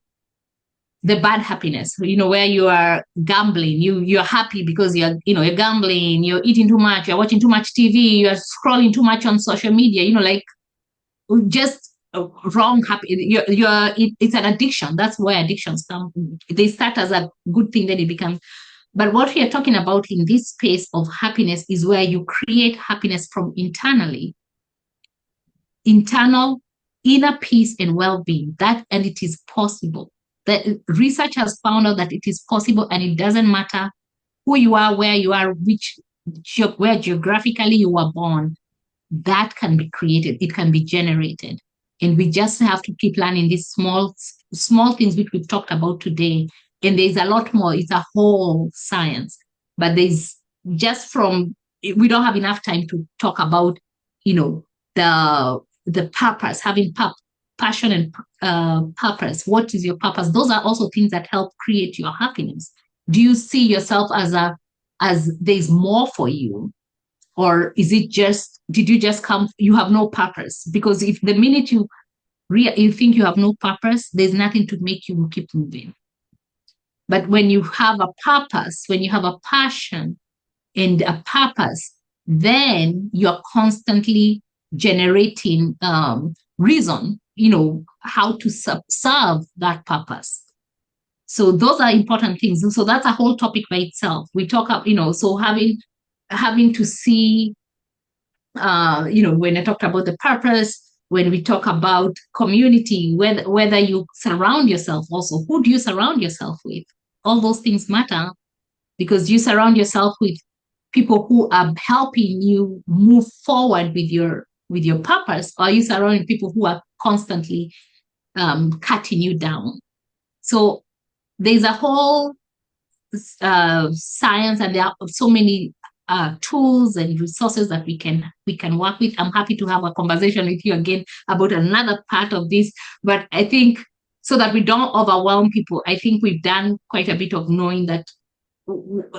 the bad happiness, where you are gambling, you're happy because you're gambling, you're eating too much, you're watching too much TV, you're scrolling too much on social media, just wrong happy. It's an addiction. That's where addictions come. They start as a good thing, then it becomes. But what we are talking about in this space of happiness is where you create happiness from internally. Internal, inner peace and well-being. And it is possible. The research has found out that it is possible, and it doesn't matter who you are, where you are, where geographically you were born. That can be created. It can be generated. And we just have to keep learning these small things which we've talked about today. And there's a lot more. It's a whole science. But there's we don't have enough time to talk about, the purpose, having passion and purpose. What is your purpose? Those are also things that help create your happiness. Do you see yourself as there's more for you? Or is it just, did you just come, you have no purpose? Because if the minute you think you have no purpose, there's nothing to make you keep moving. But when you have a purpose, when you have a passion and a purpose, then you're constantly generating reason, how to serve that purpose. So those are important things. And so that's a whole topic by itself. We talk about, so having to see, when I talked about the purpose, when we talk about community, whether you surround yourself also, who do you surround yourself with? All those things matter, because you surround yourself with people who are helping you move forward with your purpose, or you surround people who are constantly cutting you down. So there's a whole science, and there are so many tools and resources that we can work with. I'm happy to have a conversation with you again about another part of this, but I think so that we don't overwhelm people, I think we've done quite a bit of knowing that.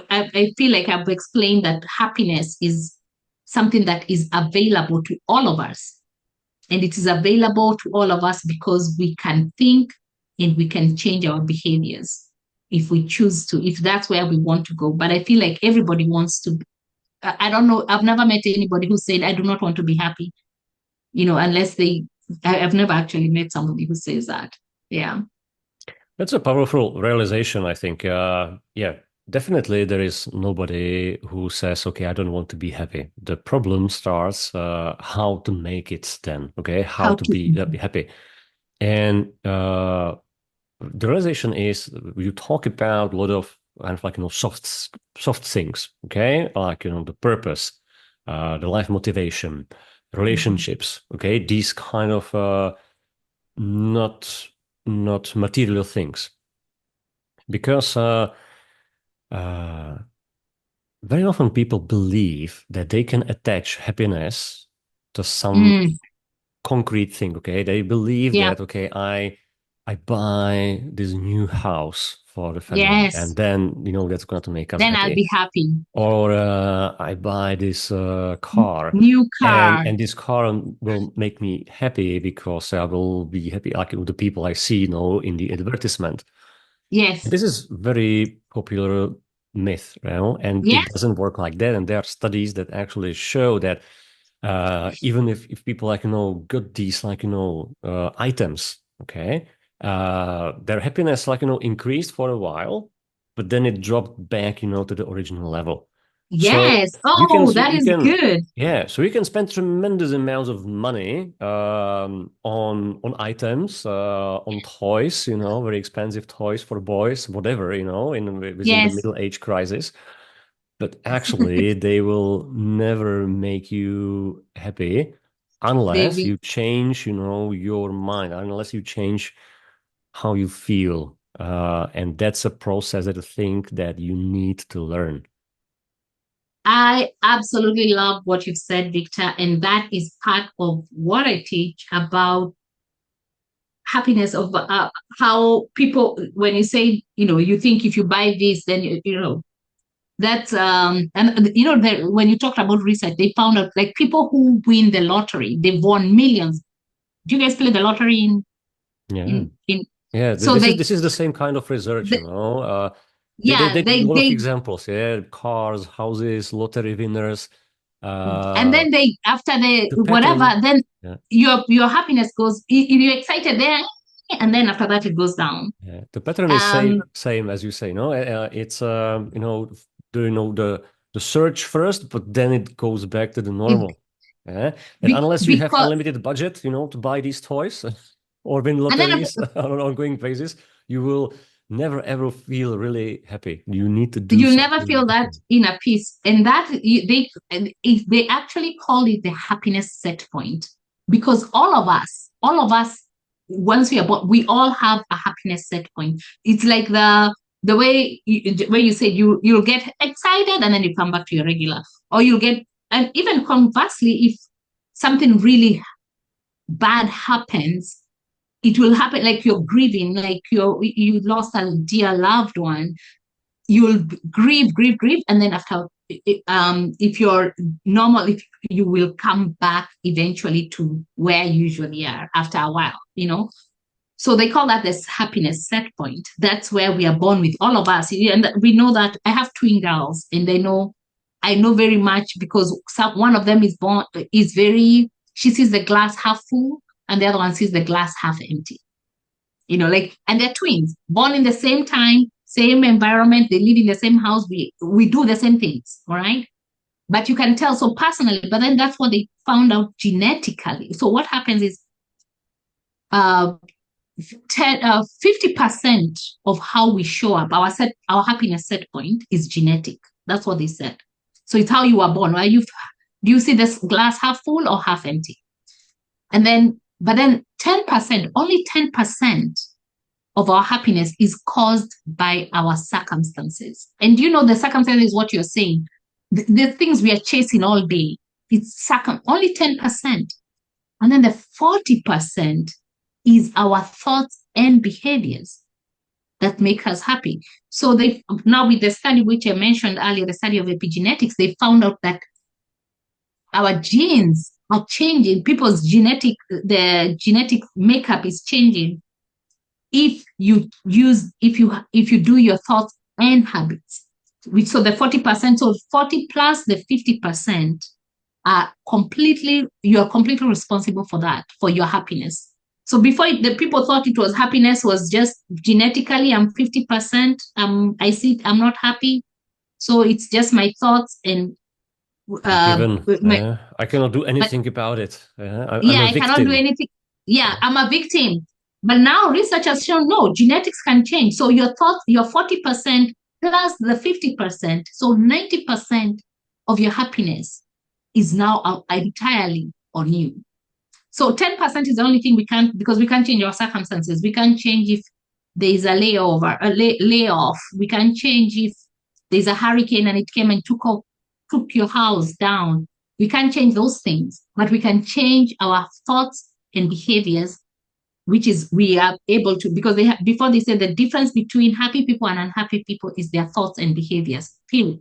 I feel like I've explained that happiness is something that is available to all of us, and it is available to all of us because we can think and we can change our behaviors if we choose to, if that's where we want to go. But I feel like everybody wants to. I don't know. I've never met anybody who said, I do not want to be happy, unless I've never actually met somebody who says that. Yeah. That's a powerful realization, I think. Definitely there is nobody who says, okay, I don't want to be happy. The problem starts how to make it then, okay? How to be happy. And the realization is you talk about a lot of kind of like, soft things, okay? Like, the purpose, the life motivation, relationships, okay? These kind of not material things. Because very often people believe that they can attach happiness to some concrete thing, okay? They believe that, okay, I buy this new house for the family, and then, that's going to make us happy. I'll be happy. Or I buy this car. New car. And this car will make me happy because I will be happy, like the people I see, in the advertisement. Yes. This is very popular myth, and it doesn't work like that. And there are studies that actually show that even if people got these items, okay, their happiness increased for a while, but then it dropped back to the original level. Yes. So that is good. Yeah. So you can spend tremendous amounts of money on items, on toys, very expensive toys for boys, whatever, within the middle age crisis. But actually, they will never make you happy unless you change, your mind, unless you change how you feel. And that's a process that I think that you need to learn. I absolutely love what you've said, Victor, and that is part of what I teach about happiness, of how people, when you say, you think if you buy this, then, that's, and, when you talked about research, they found out, like, people who win the lottery, they've won millions. Do you guys play the lottery so this is the same kind of research, they a lot of examples, cars, houses, lottery winners, and then after whatever, then your happiness goes. You're excited there, and then after that it goes down. The pattern is same as you say. It's the search first, but then it goes back to the normal. And unless you have unlimited budget, to buy these toys or win lotteries on an ongoing basis, you will never ever feel really happy. You need to do. You never feel that inner peace, and that they actually call it the happiness set point, because all of us, once we are born, we all have a happiness set point. It's like the way you said you'll get excited and then you come back to your regular, or you'll get, and even conversely, if something really bad happens, it will happen like you're grieving, like you lost a dear loved one. You'll grieve, and then after, if you're normal, if you will come back eventually to where you usually are after a while, So they call that this happiness set point. That's where we are born with, all of us. And we know that I have twin girls, and I know very much, because one of them she sees the glass half full, and the other one sees the glass half empty. And they're twins, born in the same time, same environment, they live in the same house, we do the same things, all right? But you can tell so personally, but then that's what they found out genetically. So what happens is 50% of how we show up, our happiness set point, is genetic. That's what they said. So it's how you are born. Do you see this glass half full or half empty? But then 10%, only 10% of our happiness is caused by our circumstances. And the circumstances is what you're saying. The things we are chasing all day, it's only 10%. And then the 40% is our thoughts and behaviors that make us happy. So now with the study which I mentioned earlier, the study of epigenetics, they found out that our genes are changing. People's genetic makeup is changing if you do your thoughts and habits. So the 40%, so 40 plus the 50% you are completely responsible for that, for your happiness. So before, the people thought it was happiness was just genetically, I'm 50%, I see I'm not happy, so it's just my thoughts and I cannot do anything about it. I cannot do anything. I'm a victim. But now research has shown, no, genetics can change. So your thoughts, your 40% plus the 50%, so 90% of your happiness is now entirely on you. So 10% is the only thing we can't, because we can't change our circumstances. We can't change if there is a layoff. We can't change if there's a hurricane and it came and took your house down. We can't change those things, but we can change our thoughts and behaviors, which is we are able to, because before they said the difference between happy people and unhappy people is their thoughts and behaviors, period.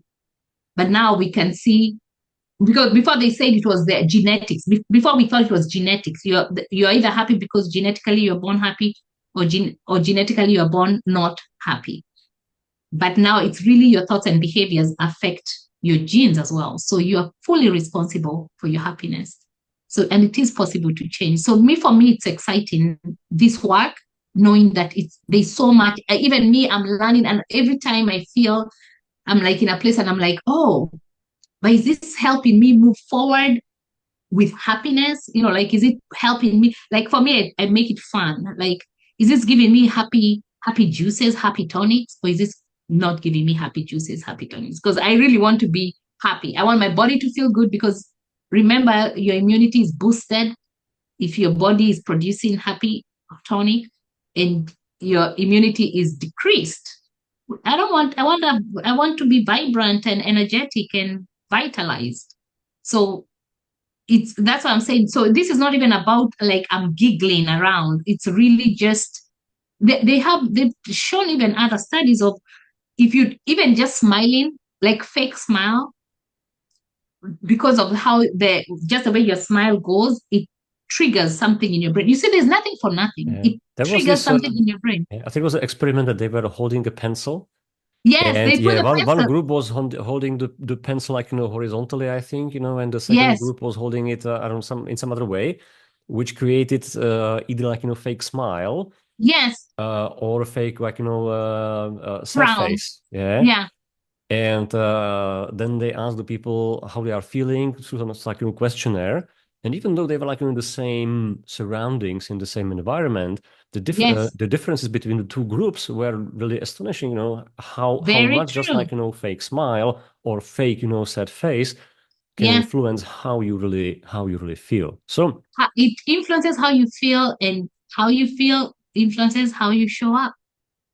But now we can see, because before they said it was the genetics. Before we thought it was genetics. You're either happy because genetically you're born happy, or genetically you're born not happy. But now it's really your thoughts and behaviors affect your genes as well. So you are fully responsible for your happiness. So, and it is possible to change. So for me, it's exciting, this work, knowing that there's so much. Even me, I'm learning, and every time I feel I'm like in a place and I'm like, oh, but is this helping me move forward with happiness? Is it helping me? Like for me, I make it fun. Like, is this giving me happy juices, happy tonics, or is this not giving me happy juices, happy tonics? Because I really want to be happy. I want my body to feel good, because remember, your immunity is boosted if your body is producing happy tonic and your immunity is decreased. I want to be vibrant and energetic and vitalized. So that's what I'm saying. So this is not even about like I'm giggling around. It's really just they've shown even other studies of, if you even just smiling, like fake smile, because of how just the way your smile goes, it triggers something in your brain. You see, there's nothing for nothing. Yeah. It triggers something in your brain. I think it was an experiment that they were holding a pencil. Yes, and they put one group was holding the pencil like horizontally, I think, and the second group was holding it in some other way, which created either like fake smile, yes, or a fake like sad face, yeah. And then they asked the people how they are feeling through some like questionnaire. And even though they were like in the same surroundings, in the same environment, the differences between the two groups were really astonishing. How much true. just like fake smile or fake sad face can influence how you really feel. So it influences how you feel, and how you feel influences how you show up,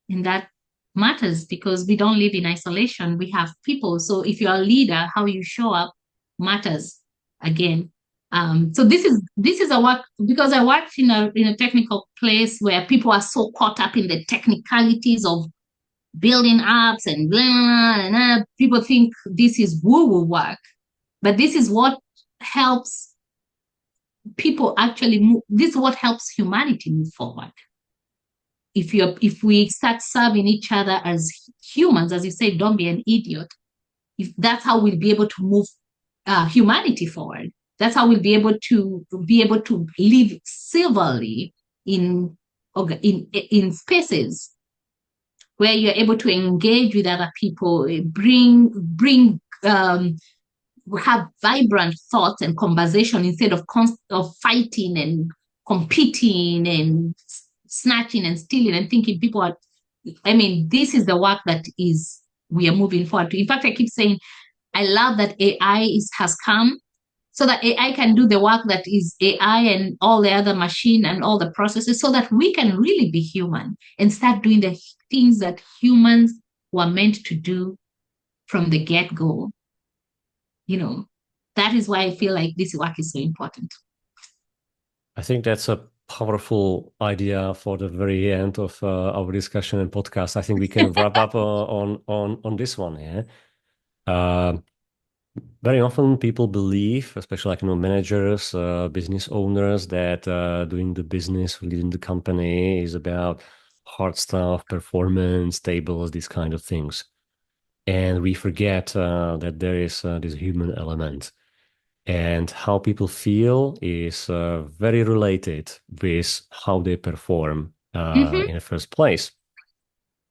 and that matters, because we don't live in isolation. We have people. So if you're a leader, how you show up matters again. So this is a work, because I worked in a technical place where people are so caught up in the technicalities of building apps and blah, blah, blah, blah. People think this is woo-woo work, but this is what helps people actually move. This is what helps humanity move forward. If we start serving each other as humans, as you say, don't be an idiot. If that's how we'll be able to move humanity forward. That's how we'll be able to live civilly in spaces where you're able to engage with other people, have vibrant thoughts and conversation instead of fighting and competing and snatching and stealing and thinking people are. I mean, this is the work that we are moving forward to. In fact, I keep saying I love that AI has come so that AI can do the work that is AI and all the other machine and all the processes, so that we can really be human and start doing the things that humans were meant to do from the get-go. That is why I feel like this work is so important. I think that's a powerful idea for the very end of our discussion and podcast. I think we can wrap up on this one. Yeah. Very often people believe, especially managers, business owners, that doing the business, leading the company is about hard stuff, performance, tables, these kind of things. And we forget that there is this human element. And how people feel is very related with how they perform in the first place.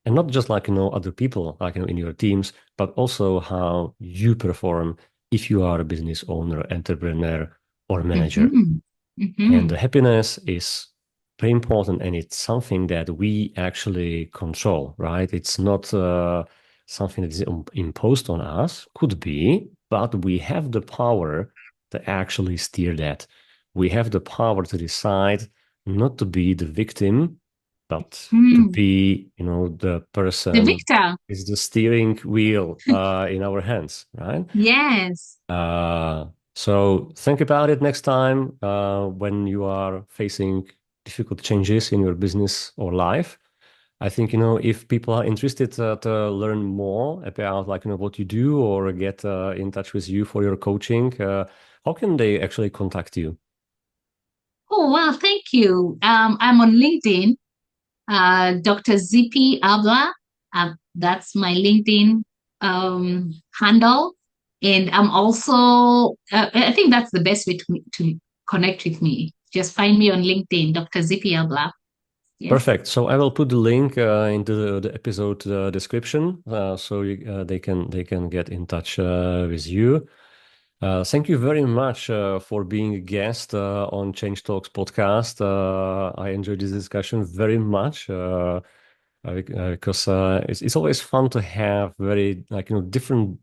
And not just other people, in your teams, but also how you perform if you are a business owner, entrepreneur, or manager. And the happiness is very important, and it's something that we actually control, right? It's not something that is imposed on us. Could be, but we have the power to actually steer that. We have the power to decide not to be the victim, but to be, the person. The victor. Is the steering wheel in our hands, right? Yes. So think about it next time when you are facing difficult changes in your business or life. I think, if people are interested to learn more about what you do or get in touch with you for your coaching, how can they actually contact you? Oh, wow. Thank you. I'm on LinkedIn, Dr. Zippy Abla. That's my LinkedIn handle. And I'm also, I think that's the best way to connect with me. Just find me on LinkedIn, Dr. Zippy Abla. Yes. Perfect. So I will put the link into the episode description, so they can get in touch with you. Thank you very much for being a guest on Change Talks podcast. I enjoyed this discussion very much because it's always fun to have very different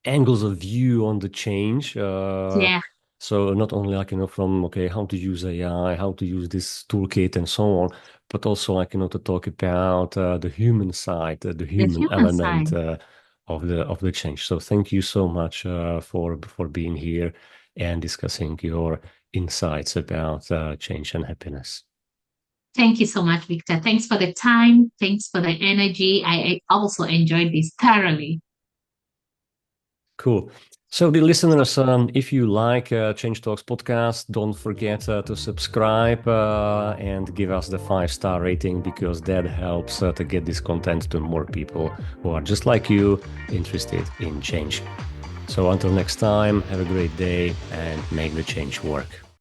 angles of view on the change. Yeah. So not only from how to use AI, how to use this toolkit and so on, but also to talk about the human side, the human element of the change. So thank you so much for being here and discussing your insights about change and happiness. Thank you so much, Victor. Thanks for the time. Thanks for the energy. I also enjoyed this thoroughly. Cool. So, dear listeners, if you like Change Talks podcast, don't forget to subscribe and give us the 5-star rating, because that helps to get this content to more people who are just like you, interested in change. So until next time, have a great day and make the change work.